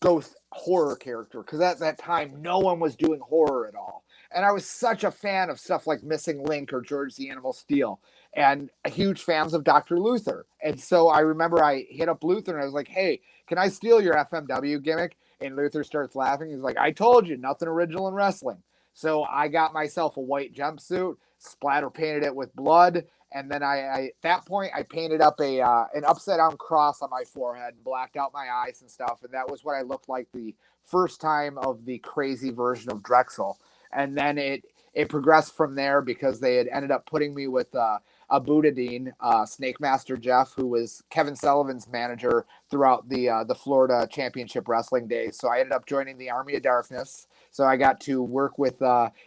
go horror character? Because at that time, no one was doing horror at all. And I was such a fan of stuff like Missing Link or George the Animal Steel, and huge fans of Dr. Luther. And so I remember I hit up Luther and I was like, hey, can I steal your FMW gimmick? And Luther starts laughing. He's like, I told you, nothing original in wrestling. So I got myself a white jumpsuit, splatter painted it with blood, and then I at that point I painted up an upside down cross on my forehead, and blacked out my eyes and stuff, and that was what I looked like the first time of the crazy version of Drexl. And then it progressed from there because they had ended up putting me with Abudadeen, Snake Master Jeff, who was Kevin Sullivan's manager throughout the Florida Championship Wrestling days. So I ended up joining the Army of Darkness. So I got to work with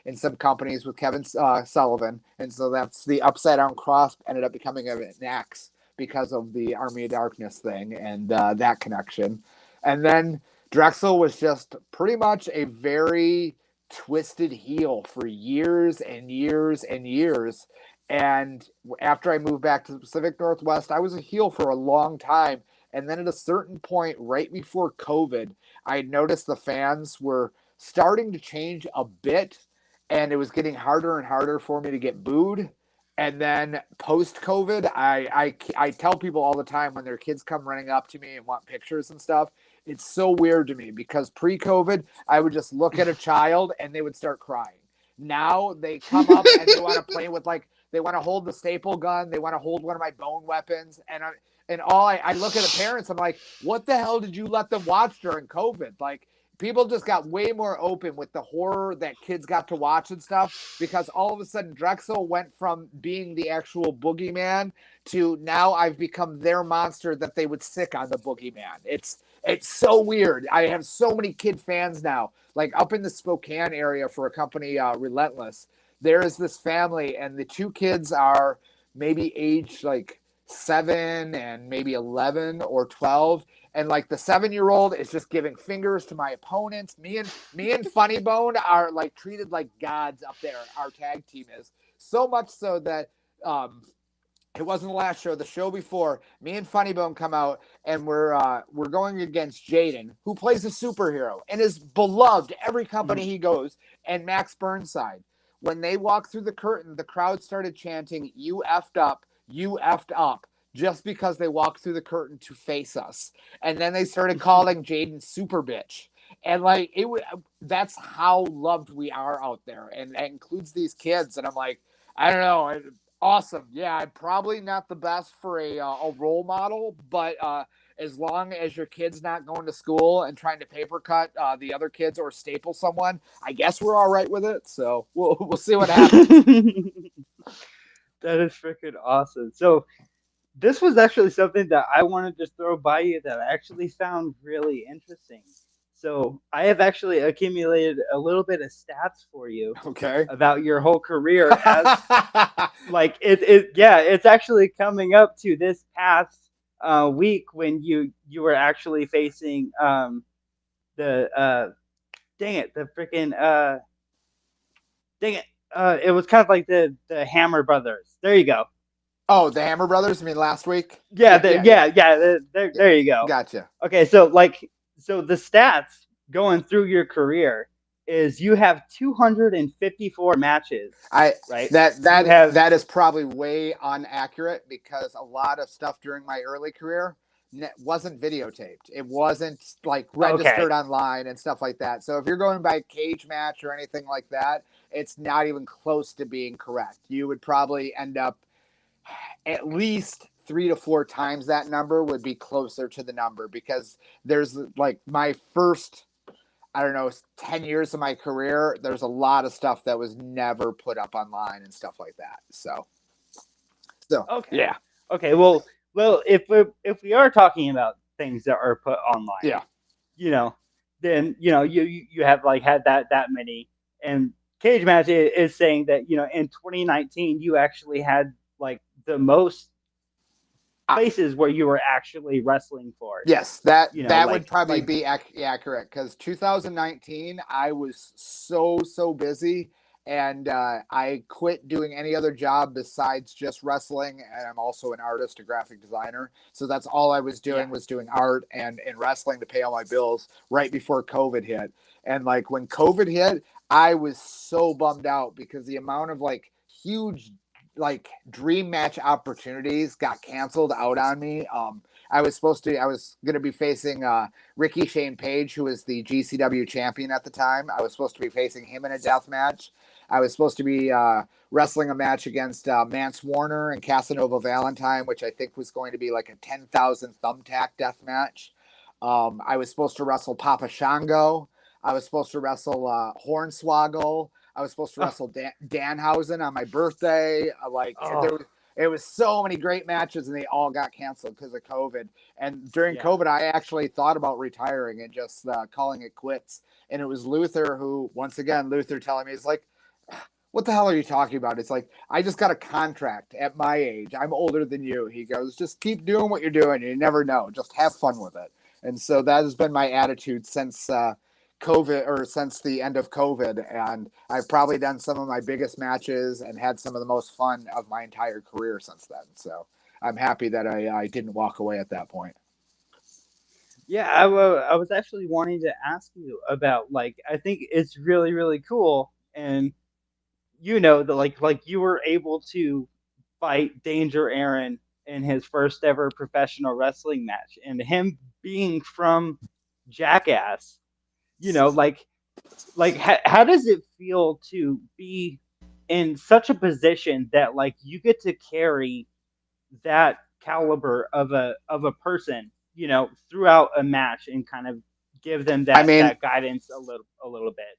in some companies with Kevin Sullivan, and so that's the upside down cross ended up becoming an axe because of the Army of Darkness thing and that connection. And then Drexl was just pretty much a very twisted heel for years and years and years. And after I moved back to the Pacific Northwest, I was a heel for a long time. And then at a certain point, right before COVID, I noticed the fans were starting to change a bit, and it was getting harder and harder for me to get booed. And then post COVID, I tell people all the time when their kids come running up to me and want pictures and stuff, it's so weird to me because pre-COVID, I would just look at a child and they would start crying. Now they come up and they want to play with, like, they want to hold the staple gun, they want to hold one of my bone weapons, and I look at the parents, I'm like, what the hell did you let them watch during COVID? Like, people just got way more open with the horror that kids got to watch and stuff, because all of a sudden Drexl went from being the actual boogeyman to now I've become their monster that they would sick on the boogeyman. It's so weird. I have so many kid fans now. Like up in the Spokane area for a company, Relentless, there is this family, and the two kids are maybe age like 7 and maybe 11 or 12. And like the 7-year-old is just giving fingers to my opponents. Me and Funny Bone are like treated like gods up there. Our tag team is so much so that it wasn't the last show. The show before, me and Funny Bone come out, and we're going against Jaden, who plays a superhero and is beloved every company he goes, and Max Burnside. When they walked through the curtain, the crowd started chanting, "You effed up, you effed up," just because they walked through the curtain to face us. And then they started calling Jaden Super Bitch. And like that's how loved we are out there. And that includes these kids. And I'm like, I don't know. Awesome. Yeah, I'm probably not the best for a role model, but as long as your kid's not going to school and trying to paper cut the other kids or staple someone, I guess we're all right with it. So we'll see what happens. That is freaking awesome. So this was actually something that I wanted to throw by you that I actually found really interesting. So I have actually accumulated a little bit of stats for you, okay, about your whole career. As like it's actually coming up to this past week when you were actually facing the it was kind of like the Hammer Brothers. There you go. Oh, the Hammer Brothers? I mean, last week? Yeah. There you go. Gotcha. Okay, so the stats going through your career is you have 254 matches. Right? That is probably way inaccurate, because a lot of stuff during my early career wasn't videotaped. It wasn't like registered online and stuff like that. So if you're going by cage match or anything like that, it's not even close to being correct. You would probably end up at least 3 to 4 times that number would be closer to the number, because there's like my first, I don't know, 10 years of my career, there's a lot of stuff that was never put up online and stuff like that. So okay. Yeah. Okay, well, if we are talking about things that are put online, yeah, then you have like had that many. And Cage Match is saying that in 2019 you actually had like the most places where you were actually wrestling for. Yes, that like, would probably be accurate, because 2019 I was so busy, and I quit doing any other job besides just wrestling, and I'm also an artist, a graphic designer. So that's all I was doing was doing art and wrestling to pay all my bills right before COVID hit. And like when COVID hit, I was so bummed out because the amount of like huge like dream match opportunities got canceled out on me. I was going to be facing Ricky Shane Page, who was the GCW champion at the time. I was supposed to be facing him in a death match. I was supposed to be wrestling a match against Mance Warner and Casanova Valentine, which I think was going to be like a 10,000 thumbtack death match. I was supposed to wrestle Papa Shango. I was supposed to wrestle Hornswoggle. I was supposed to wrestle Danhausen on my birthday. It was so many great matches, and they all got canceled because of COVID. And during COVID, I actually thought about retiring and just calling it quits. And it was Luther who, once again, Luther telling me, he's like, what the hell are you talking about? It's like, I just got a contract at my age. I'm older than you. He goes, just keep doing what you're doing. You never know. Just have fun with it. And so that has been my attitude since COVID, or since the end of COVID. And I've probably done some of my biggest matches and had some of the most fun of my entire career since then. So I'm happy that I didn't walk away at that point. Yeah, I was actually wanting to ask you about, like, I think it's really, really cool. And that like you were able to fight Danger Ehrin in his first ever professional wrestling match, and him being from Jackass, how does it feel to be in such a position that like you get to carry that caliber of a person, throughout a match and kind of give them that guidance a little bit?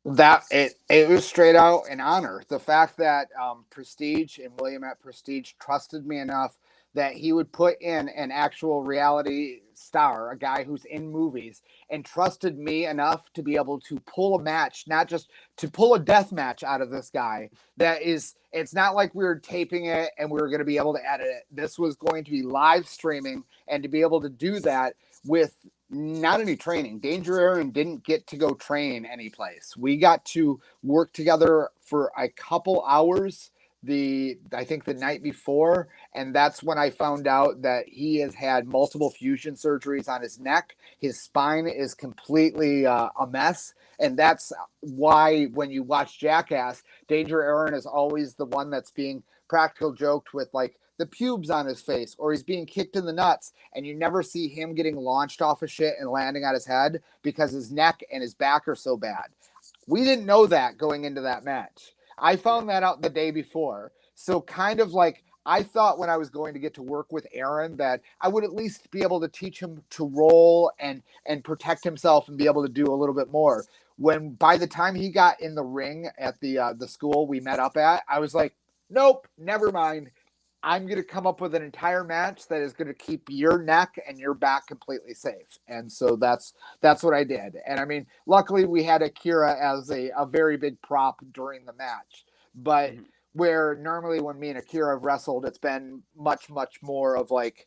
That it was straight out an honor. The fact that Prestige and William at Prestige trusted me enough that he would put in an actual reality star, a guy who's in movies, and trusted me enough to be able to pull a match, not just to pull a death match out of this guy. It's not like we were taping it and we were going to be able to edit it. This was going to be live streaming, and to be able to do that with not any training. Danger Ehrin didn't get to go train any place. We got to work together for a couple hours I think the night before, and that's when I found out that he has had multiple fusion surgeries on his neck. His spine is completely a mess, and that's why when you watch Jackass, Danger Ehrin is always the one that's being practical joked with, like, the pubes on his face, or he's being kicked in the nuts, and you never see him getting launched off of shit and landing on his head because his neck and his back are so bad. We didn't know that going into that match. I found that out the day before. So kind of like, I thought when I was going to get to work with Ehrin that I would at least be able to teach him to roll and protect himself and be able to do a little bit more. When by the time he got in the ring at the school we met up at, I was like, nope, never mind. I'm going to come up with an entire match that is going to keep your neck and your back completely safe. And so that's what I did. And I mean, luckily we had Akira as a very big prop during the match, but where normally when me and Akira have wrestled, it's been much, much more of like,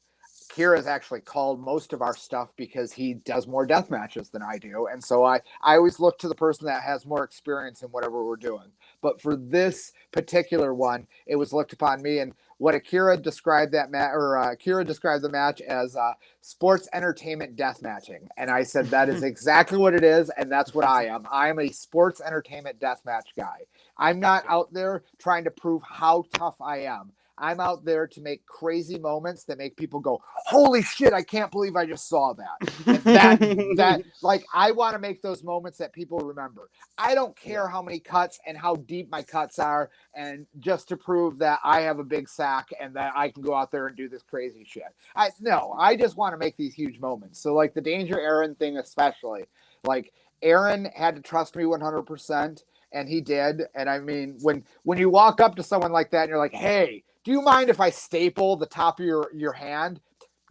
Akira's actually called most of our stuff because he does more death matches than I do. And so I always look to the person that has more experience in whatever we're doing. But for this particular one, it was looked upon me. And what Akira described Akira described the match as sports entertainment death matching. And I said, that is exactly what it is. And that's what I am. I am a sports entertainment death match guy. I'm not out there trying to prove how tough I am. I'm out there to make crazy moments that make people go, holy shit, I can't believe I just saw that. And that like, I want to make those moments that people remember. I don't care how many cuts and how deep my cuts are, and just to prove that I have a big sack and that I can go out there and do this crazy shit. I just want to make these huge moments. So like the Danger Ehrin thing, especially, like Ehrin had to trust me 100%. And he did. And I mean, when you walk up to someone like that and you're like, hey, do you mind if I staple the top of your hand?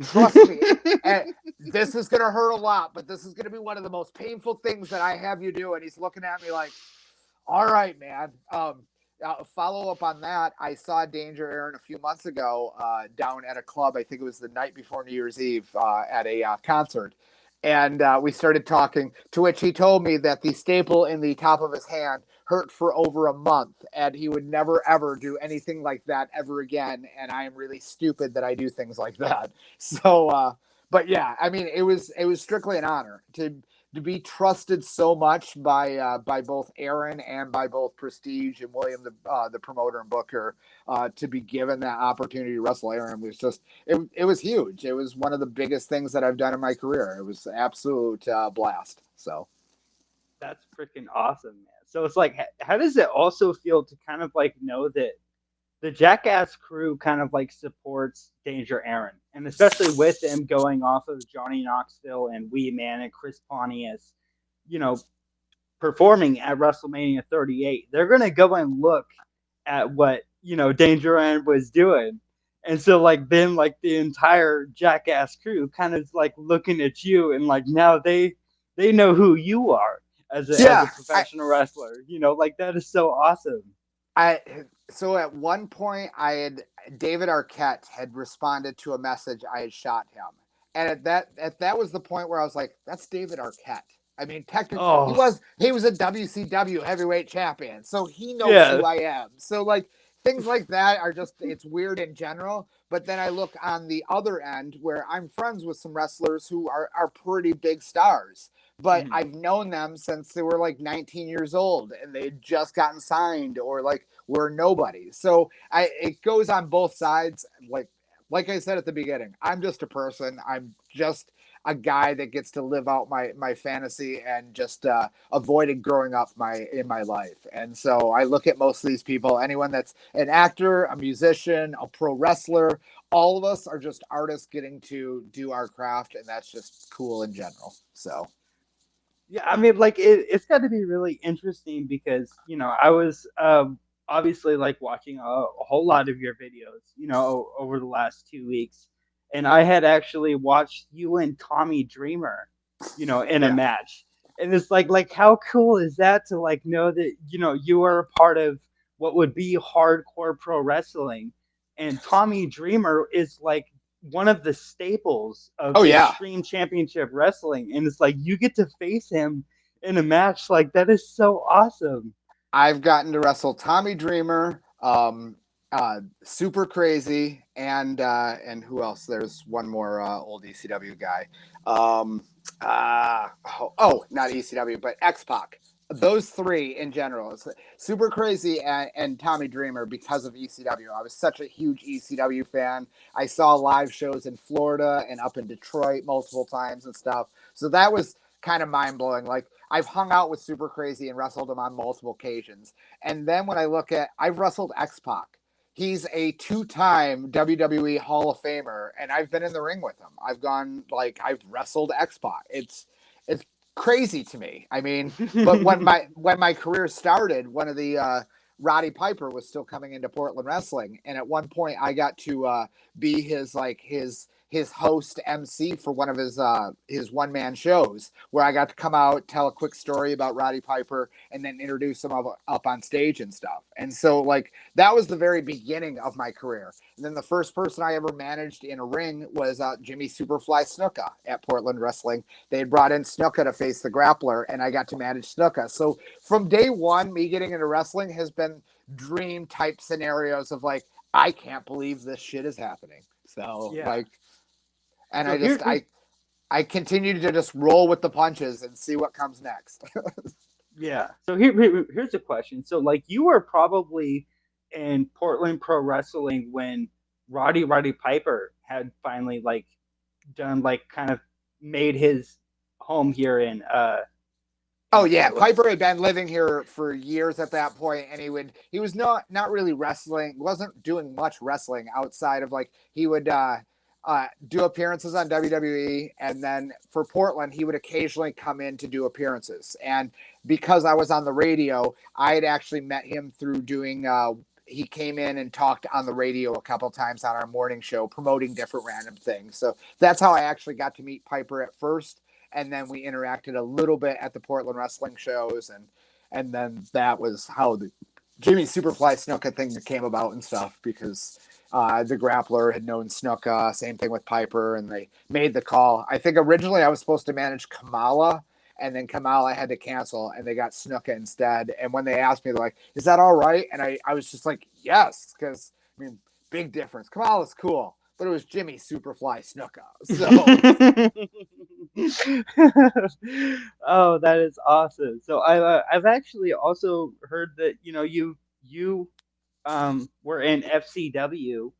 Trust me. And this is going to hurt a lot, but this is going to be one of the most painful things that I have you do. And he's looking at me like, all right, man. Follow up on that. I saw Danger Ehrin a few months ago down at a club. I think it was the night before New Year's Eve at a concert. And we started talking, to which he told me that the staple in the top of his hand hurt for over a month, and he would never, ever do anything like that ever again. And I am really stupid that I do things like that. So, but yeah, I mean, it was strictly an honor to to be trusted so much by both Ehrin and by both Prestige and William, the promoter and booker, to be given that opportunity to wrestle Ehrin was just it was huge. It was one of the biggest things that I've done in my career. It was an absolute blast. So That's freaking awesome, man. So it's like, how does it also feel to kind of like know that the Jackass crew kind of like supports Danger Aaron, and especially with them going off of Johnny Knoxville and Wee Man and Chris Pontius, you know, performing at WrestleMania 38, they're gonna go and look at what Danger Aaron was doing, and so like then like the entire Jackass crew kind of like looking at you, and like now they know who you are as a yeah, professional wrestler. Like that is so awesome. I so at one point David Arquette had responded to a message I had shot him, and at that was the point where I was like, that's David Arquette. I mean, technically, Oh he was a WCW heavyweight champion, so he knows yeah. who I am. So like things like that are just it's weird in general. But then I look on the other end where I'm friends with some wrestlers who are pretty big stars, but Mhm. I've known them since they were like 19 years old and they had just gotten signed or like were nobody. So it goes on both sides. Like I said at the beginning, I'm just a person. I'm just a guy that gets to live out my fantasy and just avoided growing up in my life. And so I look at most of these people, anyone that's an actor, a musician, a pro wrestler, all of us are just artists getting to do our craft, and that's just cool in general. So Yeah, I mean, like it's got to be really interesting because I was obviously like watching a whole lot of your videos, over the last 2 weeks, and I had actually watched you and Tommy Dreamer, in a yeah. match, and it's like how cool is that to like know that you are a part of what would be hardcore pro wrestling, and Tommy Dreamer is like one of the staples of Oh yeah. Extreme Championship Wrestling, and it's like you get to face him in a match. Like that is so awesome. I've gotten to wrestle Tommy Dreamer, Super Crazy, and who else? There's one more old ECW guy. Not ECW, but XPac. Those three in general, it's Super Crazy and Tommy Dreamer because of ECW. I was such a huge ECW fan. I saw live shows in Florida and up in Detroit multiple times and stuff. So that was kind of mind blowing. Like I've hung out with Super Crazy and wrestled him on multiple occasions. And then when I look at, I've wrestled X-Pac. He's a two-time WWE Hall of Famer, and I've been in the ring with him. I've wrestled X-Pac. It's crazy to me. I mean, but when my career started, one of the Roddy Piper was still coming into Portland wrestling, and at one point I got to be his host MC for one of his one man shows where I got to come out, tell a quick story about Roddy Piper, and then introduce him up on stage and stuff. And so like that was the very beginning of my career. And then the first person I ever managed in a ring was Jimmy Superfly Snuka at Portland Wrestling. They had brought in Snuka to face the Grappler, and I got to manage Snuka. So from day one, me getting into wrestling has been dream type scenarios of like, I can't believe this shit is happening. So Yeah. like, and So I continue to just roll with the punches and see what comes next. yeah. So here's a question. So like you were probably in Portland Pro Wrestling when Roddy Piper had finally like done like kind of made his home here Oh in yeah, Portland. Piper had been living here for years at that point, and he was not really wrestling, wasn't doing much wrestling outside of like he would do appearances on WWE, and then for Portland he would occasionally come in to do appearances. And because I was on the radio, I had actually met him through doing. He came in and talked on the radio a couple times on our morning show, promoting different random things. So that's how I actually got to meet Piper at first, and then we interacted a little bit at the Portland wrestling shows, and then that was how the Jimmy Superfly Snuka thing came about and stuff, because the Grappler had known Snuka, same thing with Piper, and they made the call. I think originally I was supposed to manage Kamala, and then Kamala had to cancel, and they got Snuka instead. And when they asked me, they're like, is that all right? And I was just like, yes, because I mean, big difference. Kamala's cool, but it was Jimmy Superfly Snuka. So Oh, that is awesome. So I've actually also heard that you were in FCW,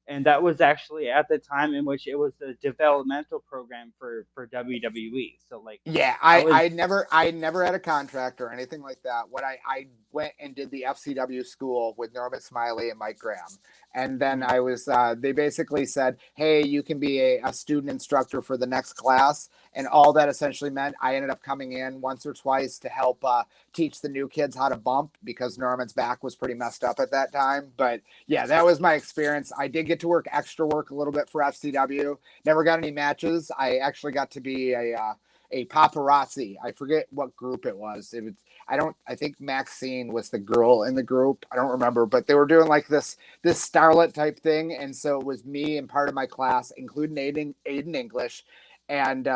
and that was actually at the time in which it was the developmental program for WWE. So like yeah, that was I never had a contract or anything like that. I went and did the FCW school with Norman Smiley and Mike Graham. And then mm, I was, they basically said, hey, you can be a student instructor for the next class. And all that essentially meant I ended up coming in once or twice to help teach the new kids how to bump because Norman's back was pretty messed up at that time. But yeah, that was my experience. I did get to work extra work a little bit for FCW. Never got any matches. I actually got to be a paparazzi. I forget what group it was. I think Maxine was the girl in the group. I don't remember, but they were doing like this starlet type thing. And so it was me and part of my class, including Aiden English, and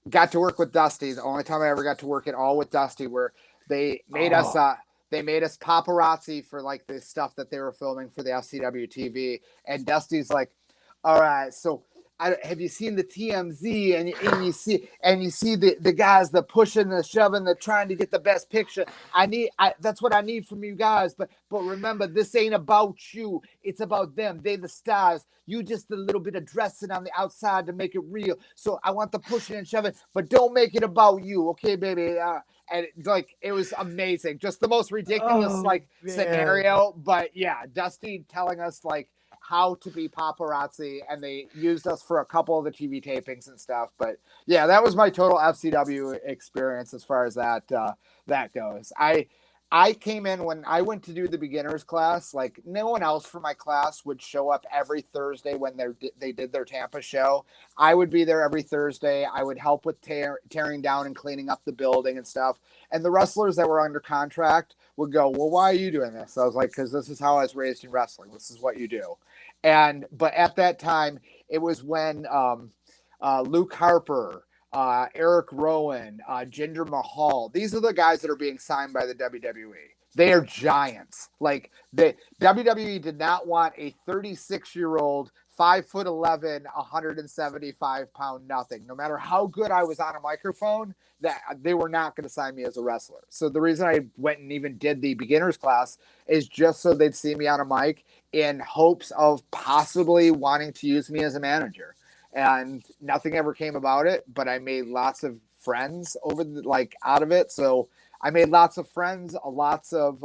got to work with Dusty. The only time I ever got to work at all with Dusty, where they made us oh they made us paparazzi for like this stuff that they were filming for the FCW TV. And Dusty's like, all right, so have you seen the TMZ and you see the guys, the pushing, the shoving, the trying to get the best picture. That's what I need from you guys. But remember, this ain't about you. It's about them. They the stars. You just a little bit of dressing on the outside to make it real. So I want the pushing and shoving, but don't make it about you, okay, baby? And like it was amazing, just the most ridiculous oh like man. scenario. But yeah, Dusty telling us like how to be paparazzi, and they used us for a couple of the TV tapings and stuff. But yeah, that was my total FCW experience as far as that goes. I came in when I went to do the beginners class. Like no one else for my class would show up every Thursday when they did their Tampa show. I would be there every Thursday. I would help with tearing down and cleaning up the building and stuff. And the wrestlers that were under contract would go, well, why are you doing this? I was like, because this is how I was raised in wrestling. This is what you do. But at that time, it was when Luke Harper, Eric Rowan, Jinder Mahal. These are the guys that are being signed by the WWE. They are giants. Like the WWE did not want a 36-year-old, 5'11", 175-pound nothing. No matter how good I was on a microphone, that they were not going to sign me as a wrestler. So the reason I went and even did the beginners class is just so they'd see me on a mic in hopes of possibly wanting to use me as a manager. And nothing ever came about it, but I made lots of friends out of it. So I made lots of friends, lots of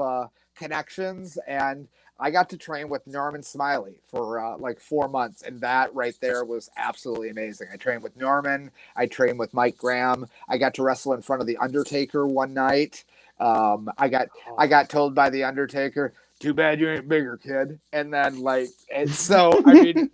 connections, and I got to train with Norman Smiley for like 4 months, and that right there was absolutely amazing. I trained with Norman. I trained with Mike Graham. I got to wrestle in front of the Undertaker one night. I got told by the Undertaker, "Too bad you ain't bigger, kid." And then so I mean,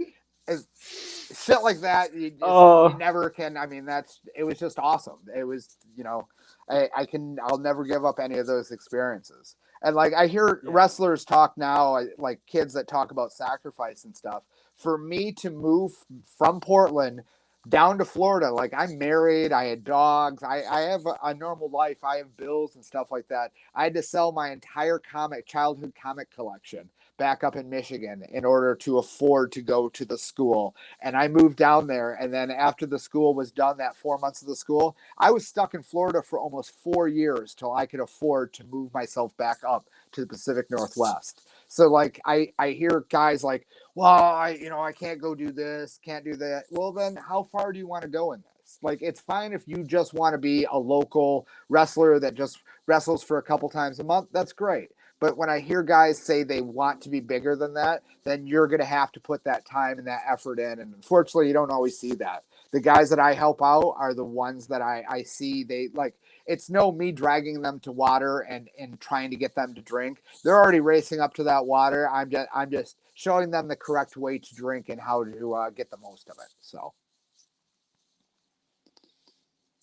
shit like that, you Oh never can. I mean, it was just awesome. It was, I'll never give up any of those experiences. And like I hear yeah. wrestlers talk now, like kids that talk about sacrifice and stuff. For me to move from Portland down to Florida, like I'm married, I had dogs, I have a normal life, I have bills and stuff like that. I had to sell my entire childhood comic collection back up in Michigan in order to afford to go to the school. And I moved down there. And then after the school was done, that 4 months of the school, I was stuck in Florida for almost 4 years till I could afford to move myself back up to the Pacific Northwest. So like I hear guys like, well, I can't go do this, can't do that. Well, then how far do you want to go in this? Like, it's fine if you just want to be a local wrestler that just wrestles for a couple times a month. That's great. But when I hear guys say they want to be bigger than that, then you're going to have to put that time and that effort in. And unfortunately, you don't always see that. The guys that I help out are the ones that I see they like. It's no me dragging them to water and trying to get them to drink. They're already racing up to that water. I'm just showing them the correct way to drink and how to get the most of it. So,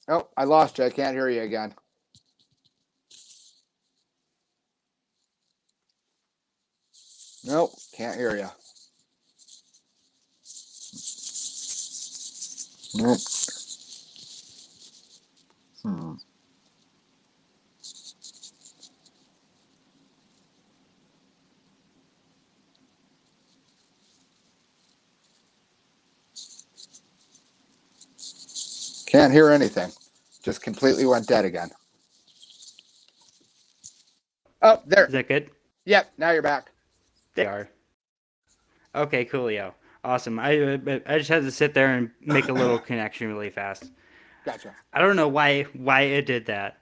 oh, I lost you. I can't hear you again. Nope, can't hear you. Nope. Hmm. Can't hear anything. Just completely went dead again. Oh, Is there. that good? Yep, now you're back. They are. Okay, coolio. Awesome. I just had to sit there and make a little connection really fast. Gotcha. I don't know why it did that,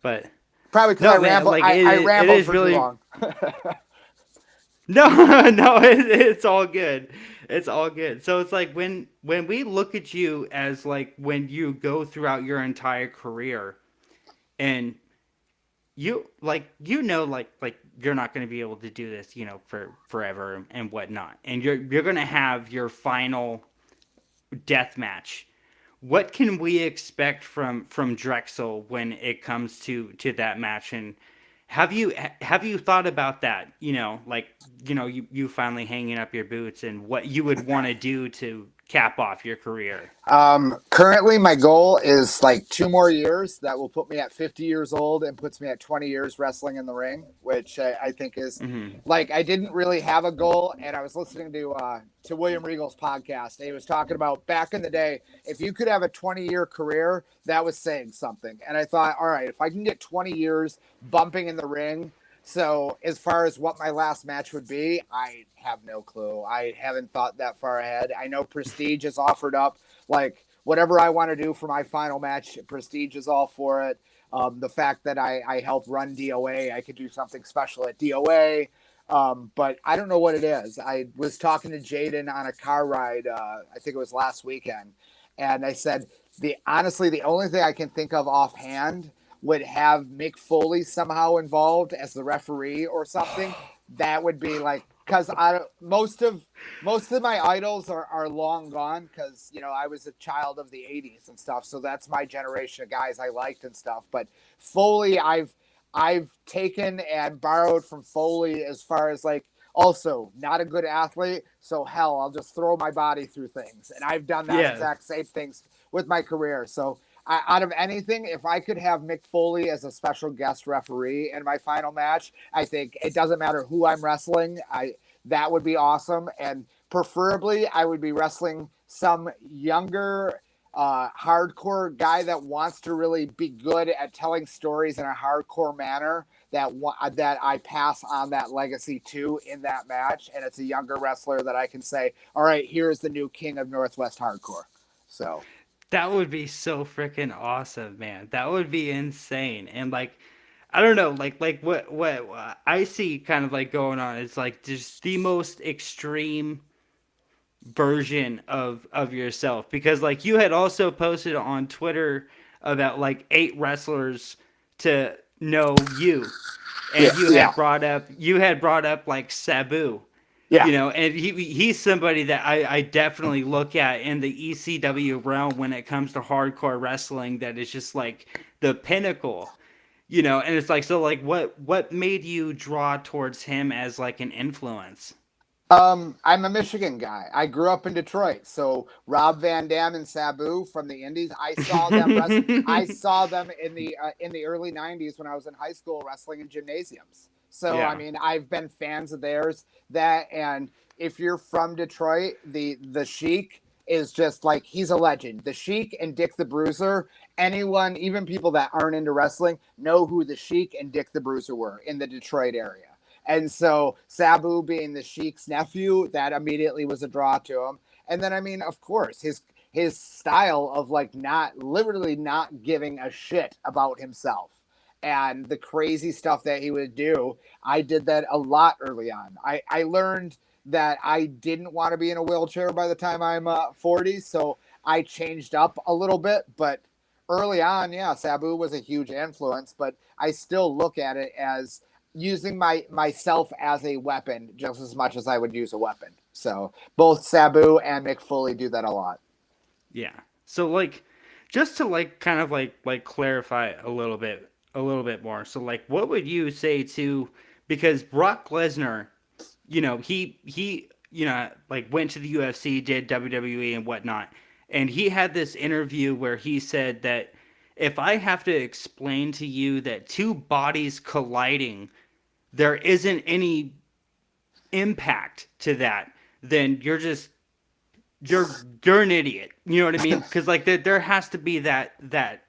but Probably because no, man. Like I it rambled is for too really long. no no. It's all good. It's all good. So it's like when we look at you as like when you go throughout your entire career, and you like you're not going to be able to do this for forever and whatnot, and you're going to have your final death match. What can we expect from Drexl when it comes to that match? And have you thought about that, like you finally hanging up your boots and what you would want to do to cap off your career? Currently, my goal is like 2 more years. That will put me at 50 years old and puts me at 20 years wrestling in the ring, which I think is Hmm. like I didn't really have a goal. And I was listening to William Regal's podcast. And he was talking about back in the day, if you could have a 20-year career, that was saying something. And I thought, all right, if I can get 20 years bumping in the ring. So as far as what my last match would be, I have no clue. I haven't thought that far ahead. I know Prestige is offered up like whatever I want to do for my final match. Prestige is all for it. The fact that I help run DOA, I could do something special at DOA. But I don't know what it is. I was talking to Jaden on a car ride. I think it was last weekend. And I said, honestly, the only thing I can think of offhand would have Mick Foley somehow involved as the referee or something. That would be like, because most of my idols are long gone because I was a child of the 80s and stuff, so that's my generation of guys I liked and stuff. But Foley, I've taken and borrowed from Foley as far as like also not a good athlete, so hell, I'll just throw my body through things, and I've done that Yeah, exact same things with my career. So out of anything, if I could have Mick Foley as a special guest referee in my final match, I think it doesn't matter who I'm wrestling. That would be awesome, and preferably I would be wrestling some younger, hardcore guy that wants to really be good at telling stories in a hardcore manner. That I pass on that legacy to in that match, and it's a younger wrestler that I can say, all right, here's the new king of Northwest Hardcore. So. that would be so freaking awesome, man. That would be insane. And like I don't know, like what I see kind of like going on is like just the most extreme version of yourself, because like you had also posted on Twitter about like 8 wrestlers to know you, Yeah, and you had brought up like Sabu, yeah. and he's somebody that I definitely look at in the ECW realm when it comes to hardcore wrestling, that is just like the pinnacle. And it's like, so like what made you draw towards him as like an influence? I'm a Michigan guy. I grew up in Detroit, so Rob Van Dam and Sabu from the Indies. I saw them in the early '90s when I was in high school wrestling in gymnasiums. So I Yeah. mean, I've been fans of theirs. And if you're from Detroit, the Sheik is just like he's a legend. The Sheik and Dick the Bruiser. Anyone, even people that aren't into wrestling, know who the Sheik and Dick the Bruiser were in the Detroit area. And so Sabu being the Sheik's nephew, that immediately was a draw to him. And then I mean, of course, his style of like not literally not giving a shit about himself and the crazy stuff that he would do. I did that a lot early on. I learned that I didn't want to be in a wheelchair by the time I'm 40, so I changed up a little bit, but early on, yeah, Sabu was a huge influence, but I still look at it as using myself as a weapon just as much as I would use a weapon. So both Sabu and Mick Foley do that a lot. Yeah. So like just to like kind of like clarify a little bit more. So like what would you say to, because Brock Lesnar, he like went to the UFC, did WWE and whatnot. And he had this interview where he said that if I have to explain to you that two bodies colliding, there isn't any impact to that, then you're just you're an idiot. You know what I mean? Because like there has to be that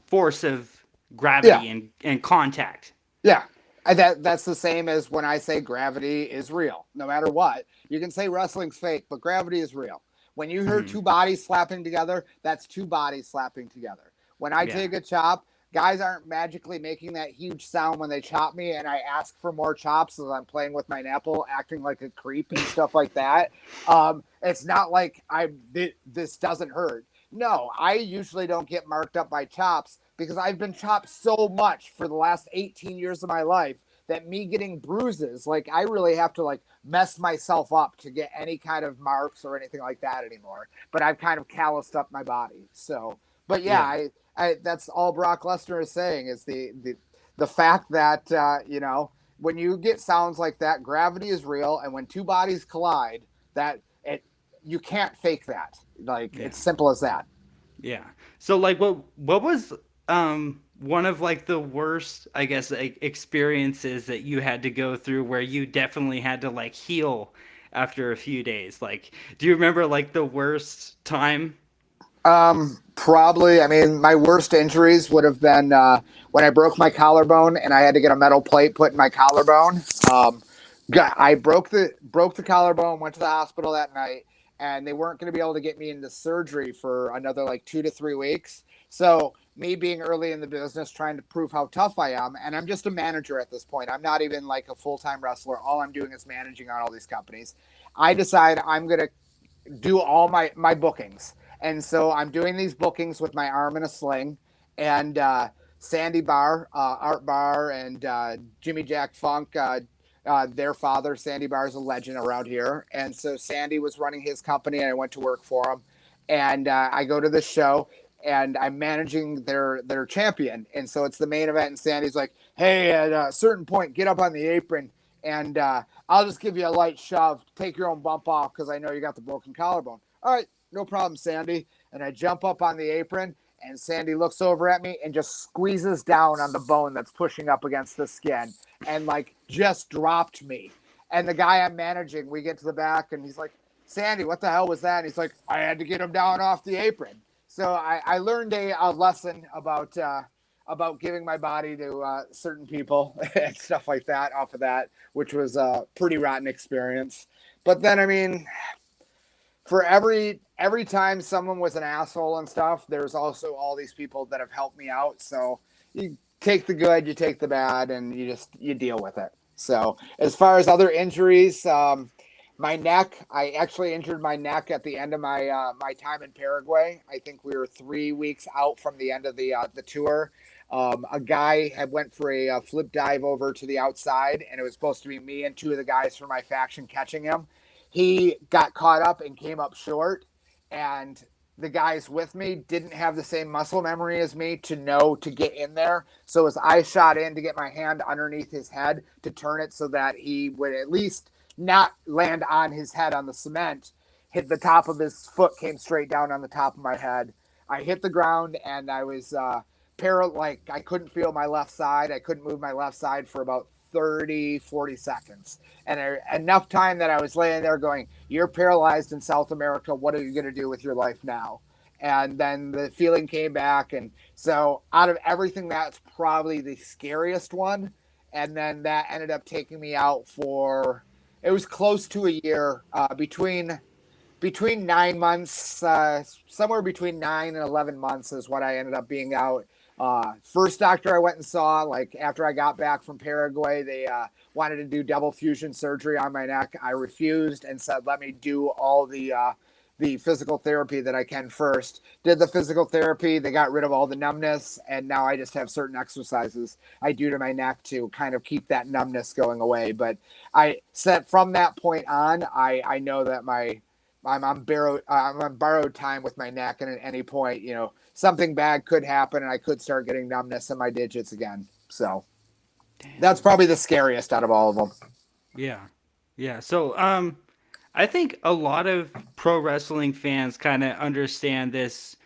force of Yeah, gravity and contact. yeah. That's the same as when I say gravity is real. No matter what, you can say wrestling's fake, but gravity is real. When you hear Hmm. two bodies slapping together, that's two bodies slapping together. When I Yeah. take a chop, guys aren't magically making that huge sound when they chop me, and I ask for more chops as I'm playing with my nipple, acting like a creep and stuff like that. It's not like this doesn't hurt. No, I usually don't get marked up by chops because I've been chopped so much for the last 18 years of my life that me getting bruises, like I really have to like mess myself up to get any kind of marks or anything like that anymore. But I've kind of calloused up my body. So, but yeah, Yeah. I that's all Brock Lesnar is saying is the fact that when you get sounds like that, gravity is real, and when two bodies collide, that it you can't fake that. Like Yeah. it's simple as that. Yeah. So like what was one of like the worst, I guess, like, experiences that you had to go through where you definitely had to like heal after a few days? Like, do you remember like the worst time? Probably. I mean, my worst injuries would have been when I broke my collarbone and I had to get a metal plate put in my collarbone. Um, I broke the collarbone, went to the hospital that night, and they weren't going to be able to get me into surgery for another like 2 to 3 weeks. So me being early in the business, trying to prove how tough I am, and I'm just a manager at this point. I'm not even like a full time wrestler. All I'm doing is managing on all these companies. I decide I'm going to do all my bookings. And so I'm doing these bookings with my arm in a sling. And Sandy Barr, Art Barr, and Jimmy Jack Funk, their father, Sandy Barr, is a legend around here. And so Sandy was running his company, and I went to work for him. And I go to this show, and I'm managing their champion. And so it's the main event, and Sandy's like, "Hey, at a certain point, get up on the apron, and I'll just give you a light shove. Take your own bump off because I know you got the broken collarbone." All right, no problem, Sandy. And I jump up on the apron, and Sandy looks over at me and just squeezes down on the bone that's pushing up against the skin and like just dropped me. And the guy I'm managing, we get to the back, and he's like, "Sandy, what the hell was that?" And he's like, "I had to get him down off the apron." So I learned a lesson about giving my body to certain people and stuff like that off of that, which was a pretty rotten experience. But then, I mean, for every time someone was an asshole and stuff, there's also all these people that have helped me out. So you take the good, you take the bad, and you deal with it. So as far as other injuries, my neck, I actually injured my neck at the end of my time in Paraguay. I think we were 3 weeks out from the end of the tour. A guy had went for a flip dive over to the outside, and it was supposed to be me and two of the guys from my faction catching him. He got caught up and came up short, and the guys with me didn't have the same muscle memory as me to know to get in there. So as I shot in to get my hand underneath his head to turn it so that he would at least not land on his head on the cement, hit the top of his foot, came straight down on the top of my head. I hit the ground, and I was like I couldn't feel my left side. I couldn't move my left side for about 30, 40 seconds. And enough time that I was laying there going, "You're paralyzed in South America. What are you going to do with your life now?" And then the feeling came back. And so out of everything, that's probably the scariest one. And then that ended up taking me out for, it was close to a year, between 9 months, somewhere between 9 and 11 months is what I ended up being out. First doctor I went and saw, like after I got back from Paraguay, they wanted to do double fusion surgery on my neck. I refused and said, "Let me do all the physical therapy that I can first." Did the physical therapy. They got rid of all the numbness, and now I just have certain exercises I do to my neck to kind of keep that numbness going away. But I said from that point on, I know that I'm on borrowed time with my neck, and at any point, something bad could happen, and I could start getting numbness in my digits again. So that's Damn. probably the scariest out of all of them. Yeah. Yeah. So I think a lot of pro wrestling fans kind of understand this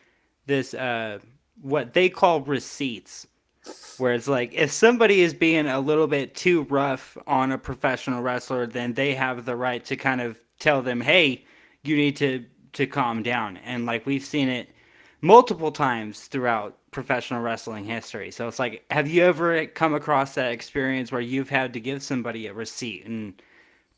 what they call receipts, where it's like if somebody is being a little bit too rough on a professional wrestler, then they have the right to kind of tell them, "Hey, you need to to calm down, and like we've seen it multiple times throughout professional wrestling history. So it's like, have you ever come across that experience where you've had to give somebody a receipt and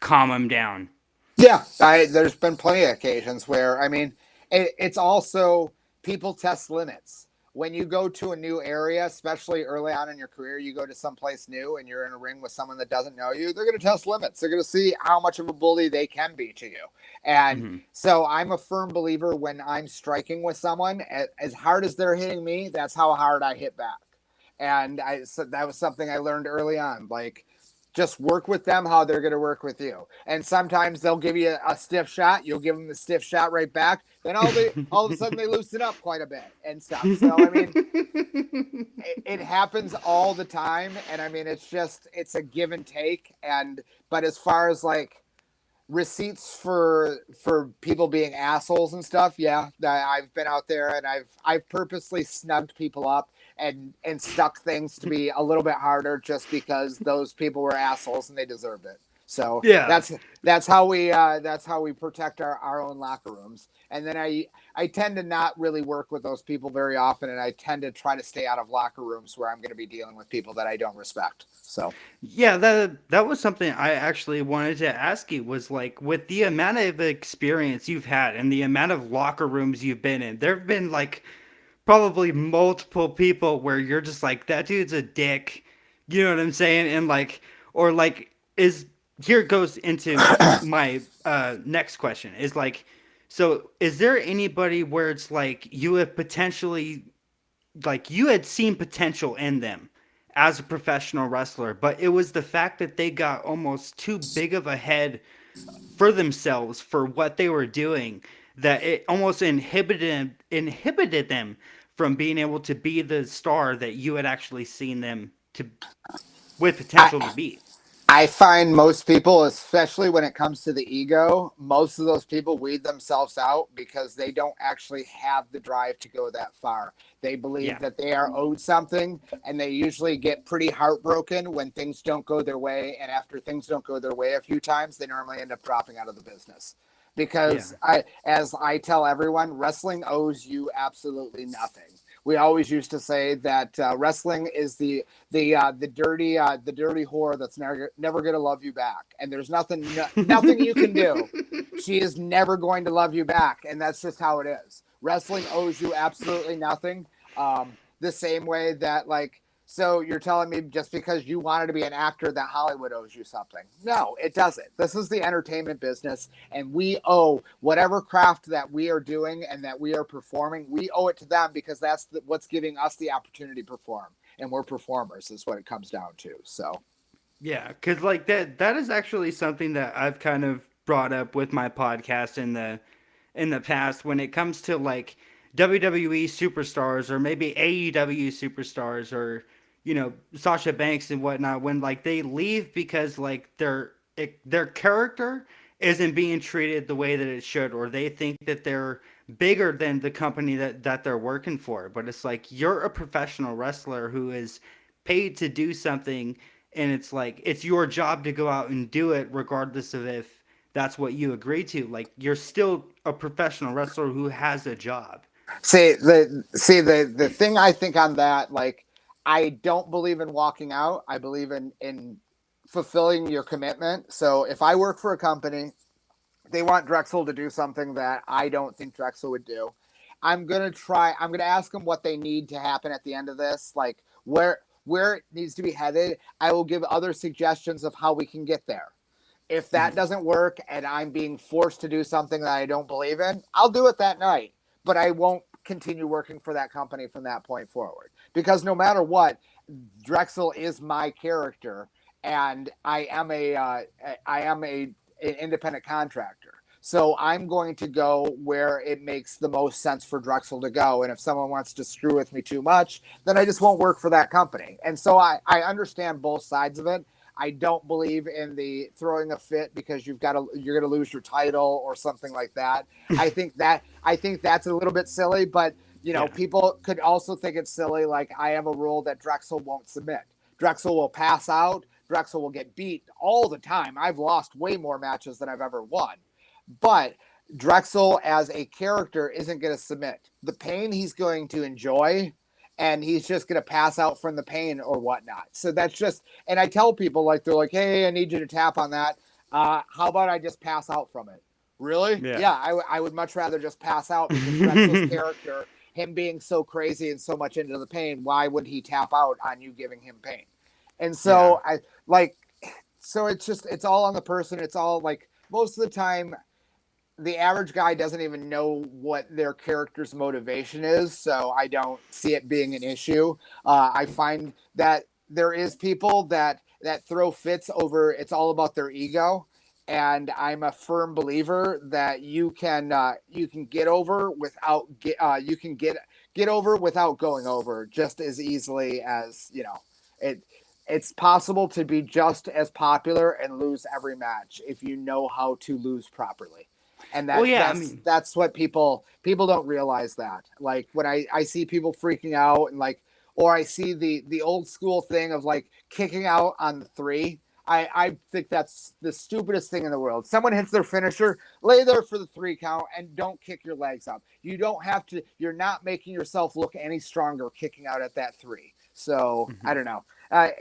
calm them down? Yeah, there's been plenty of occasions where, I mean, it's also people test limits. When you go to a new area, especially early on in your career, you go to someplace new and you're in a ring with someone that doesn't know you, they're going to test limits. They're going to see how much of a bully they can be to you. And Hmm. so I'm a firm believer when I'm striking with someone, as hard as they're hitting me, that's how hard I hit back. And so that was something I learned early on. Like, just work with them how they're going to work with you. And sometimes they'll give you a stiff shot. You'll give them the stiff shot right back. Then all of a sudden they loosen up quite a bit and stuff. So, I mean, it happens all the time. And I mean, it's a give and take. But as far as like, receipts for people being assholes and stuff, yeah, I've been out there and I've purposely snubbed people up and stuck things to be a little bit harder just because those people were assholes and they deserved it. So Yeah. that's how we protect our own locker rooms. And then I tend to not really work with those people very often, and I tend to try to stay out of locker rooms where I'm going to be dealing with people that I don't respect. So Yeah, that was something I actually wanted to ask you, was like, with the amount of experience you've had and the amount of locker rooms you've been in, there've been like probably multiple people where you're just like, that dude's a dick. You know what I'm saying? And like, or like, is here goes into my next question, is like, so is there anybody where it's like you have potentially, like, you had seen potential in them as a professional wrestler, but it was the fact that they got almost too big of a head for themselves for what they were doing, that it almost inhibited them from being able to be the star that you had actually seen them to, with potential to I be. I find most people, especially when it comes to the ego, most of those people weed themselves out because they don't actually have the drive to go that far. They believe Yeah. that they are owed something, and they usually get pretty heartbroken when things don't go their way. And after things don't go their way a few times, they normally end up dropping out of the business. Yeah. Because as I tell everyone, wrestling owes you absolutely nothing. We always used to say that wrestling is the dirty whore that's never going to love you back, and there's nothing you can do. She is never going to love you back, and that's just how it is. Wrestling owes you absolutely nothing. The same way that, like, so you're telling me just because you wanted to be an actor that Hollywood owes you something? No, it doesn't. This is the entertainment business, and we owe whatever craft that we are doing and that we are performing, we owe it to them because that's what's giving us the opportunity to perform, and we're performers is what it comes down to. So Yeah, because like that is actually something that I've kind of brought up with my podcast in the past, when it comes to like WWE superstars or maybe AEW superstars, or Sasha Banks and whatnot, when like they leave because like their character isn't being treated the way that it should, or they think that they're bigger than the company that they're working for. But it's like, you're a professional wrestler who is paid to do something, and it's like it's your job to go out and do it regardless of if that's what you agree to. Like, you're still a professional wrestler who has a job. the thing I think on that, like, I don't believe in walking out. I believe in fulfilling your commitment. So if I work for a company, they want Drexl to do something that I don't think Drexl would do. I'm gonna ask them what they need to happen at the end of this, like where it needs to be headed. I will give other suggestions of how we can get there. If that Mhm. doesn't work and I'm being forced to do something that I don't believe in, I'll do it that night. But I won't continue working for that company from that point forward. Because no matter what, Drexl is my character, and I am an independent contractor. So I'm going to go where it makes the most sense for Drexl to go. And if someone wants to screw with me too much, then I just won't work for that company. And so I understand both sides of it. I don't believe in the throwing a fit because you're going to lose your title or something like that. I think that's a little bit silly, but Yeah. people could also think it's silly. Like, I have a rule that Drexl won't submit. Drexl will pass out. Drexl will get beat all the time. I've lost way more matches than I've ever won. But Drexl as a character isn't going to submit. The pain he's going to enjoy, and he's just going to pass out from the pain or whatnot. So that's just, and I tell people like, they're like, hey, I need you to tap on that. How about I just pass out from it? Really? Yeah. Yeah, I would much rather just pass out because Drexl's character, him being so crazy and so much into the pain, why would he tap out on you giving him pain? And Yeah. so I like, so it's just, it's all on the person. It's all like, most of the time, the average guy doesn't even know what their character's motivation is, so I don't see it being an issue. I find that there is people that throw fits over. It's all about their ego, and I'm a firm believer that you can get over without you can get over without going over just as easily as it. It's possible to be just as popular and lose every match if you know how to lose properly, and Well, yeah, I that's mean, that's what people don't realize. That like when I see people freaking out and like, or I see the old school thing of like kicking out on the three. I think that's the stupidest thing in the world. Someone hits their finisher, lay there for the 3 count and don't kick your legs up. You don't have to. You're not making yourself look any stronger kicking out at that three. So I mhm. don't know.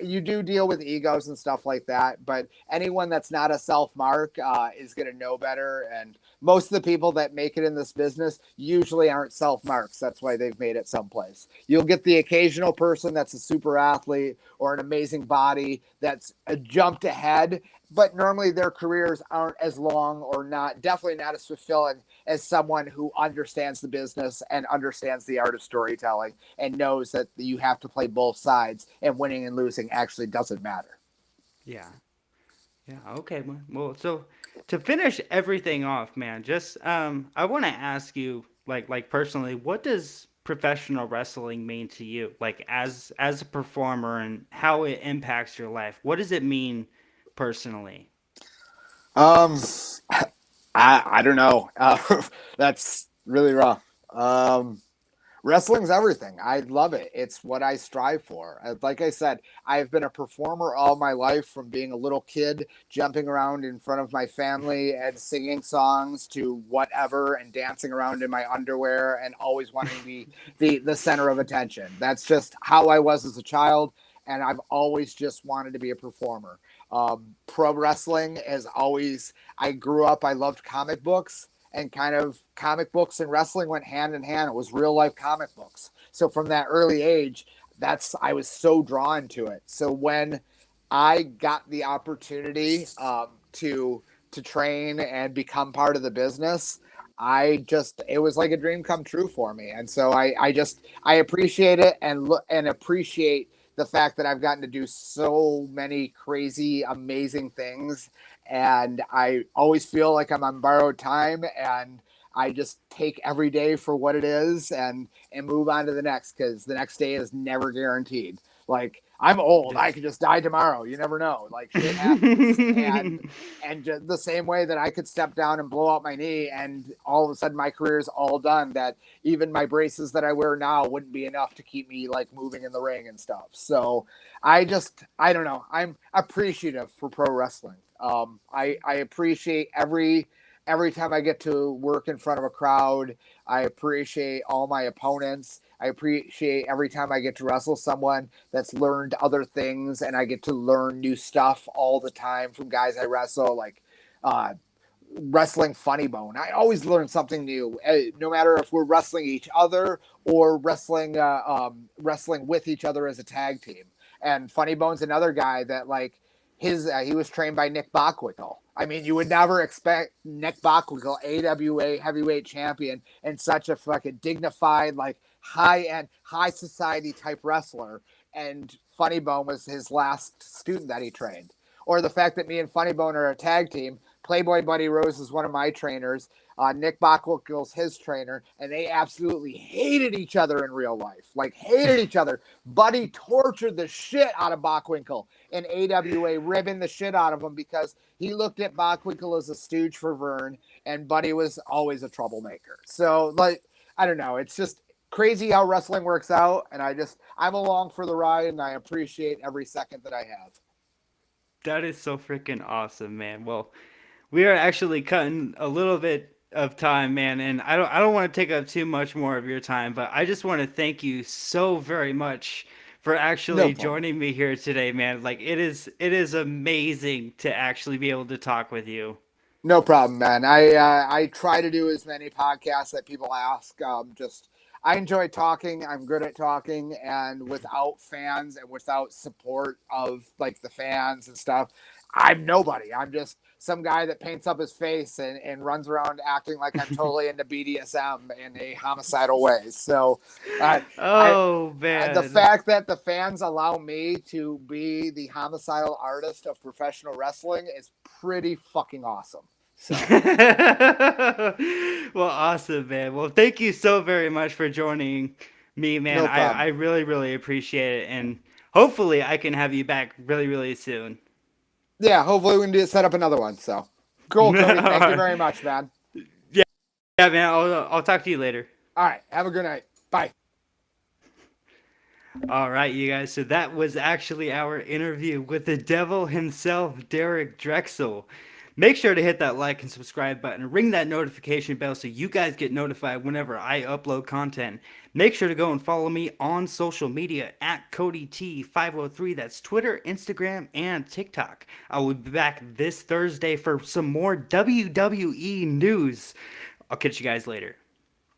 You do deal with egos and stuff like that, but anyone that's not a self mark is going to know better. And most of the people that make it in this business usually aren't self marks. That's why they've made it someplace. You'll get the occasional person that's a super athlete or an amazing body that's jumped ahead, but normally their careers aren't as long or not, definitely not as fulfilling as someone who understands the business and understands the art of storytelling and knows that you have to play both sides and winning and losing actually doesn't matter. Yeah. Yeah. Okay. Well, so to finish everything off, man, just I want to ask you, like personally, what does professional wrestling mean to you? Like as a performer and how it impacts your life. What does it mean personally? Um, I don't know. That's really rough. Wrestling's everything. I love it. It's what I strive for. Like I said, I've been a performer all my life from being a little kid, jumping around in front of my family and singing songs to whatever and dancing around in my underwear and always wanting to be the center of attention. That's just how I was as a child. And I've always just wanted to be a performer. Pro wrestling is always, I grew up, I loved comic books and kind of comic books and wrestling went hand in hand. It was real life comic books. So from that early age, I was so drawn to it. So when I got the opportunity to train and become part of the business, it was like a dream come true for me. And so I appreciate it and appreciate the fact that I've gotten to do so many crazy, amazing things, and I always feel like I'm on borrowed time, and I just take every day for what it is and move on to the next because the next day is never guaranteed. Like I'm old, I Yes. could just die tomorrow. You never know. Like shit happens, and just the same way that I could step down and blow out my knee, and all of a sudden my career is all done. That even my braces that I wear now wouldn't be enough to keep me like moving in the ring and stuff. So I don't know. I'm appreciative for pro wrestling. I appreciate every time I get to work in front of a crowd. I appreciate all my opponents. I appreciate every time I get to wrestle someone that's learned other things, and I get to learn new stuff all the time from guys I wrestle. Like uh, wrestling Funny Bone, I always learn something new. No matter if we're wrestling each other or wrestling with each other as a tag team. And Funny Bone's another guy that like he was trained by Nick Bockwinkel. I mean, you would never expect Nick Bockwinkel, AWA heavyweight champion, and such a fucking dignified, like high end, high society type wrestler. And Funny Bone was his last student that he trained. Or the fact that me and Funny Bone are a tag team. Playboy Buddy Rose is one of my trainers. Nick Bockwinkel's his trainer, and they absolutely hated each other in real life. Like hated each other. Buddy tortured the shit out of Bockwinkel in AWA, ribbing the shit out of him because he looked at Bockwinkel as a stooge for Vern, and Buddy was always a troublemaker. So, like, I don't know. It's just crazy how wrestling works out, and I'm along for the ride, and I appreciate every second that I have. That is so freaking awesome, man. Well, we are actually cutting a little bit of time, man, and I don't want to take up too much more of your time, but I just want to thank you so very much for No actually problem. joining me here today, man. Like it is amazing to actually be able to talk with you. No problem, man. I try to do as many podcasts that people ask. Just I enjoy talking. I'm good at talking, and without fans and without support of like the fans and stuff, I'm nobody. I'm just some guy that paints up his face and runs around acting like I'm totally into BDSM in a homicidal way. So, uh, I Oh the man. fact that the fans allow me to be the homicidal artist of professional wrestling is pretty fucking awesome. So, Well, awesome, man. Well, thank you so very much for joining me, man. no I problem. really, really appreciate it. And hopefully I can have you back really, really soon. Yeah, hopefully we can set up another one. So, cool, All Cody. Thank you right. very much, man. Yeah, yeah, man. I'll talk to you later. All right, have a good night. Bye. All right, you guys. So that was actually our interview with the devil himself, Derek Drexel. Make sure to hit that like and subscribe button. Ring that notification bell so you guys get notified whenever I upload content. Make sure to go and follow me on social media at CodyT503. That's Twitter, Instagram, and TikTok. I will be back this Thursday for some more WWE news. I'll catch you guys later.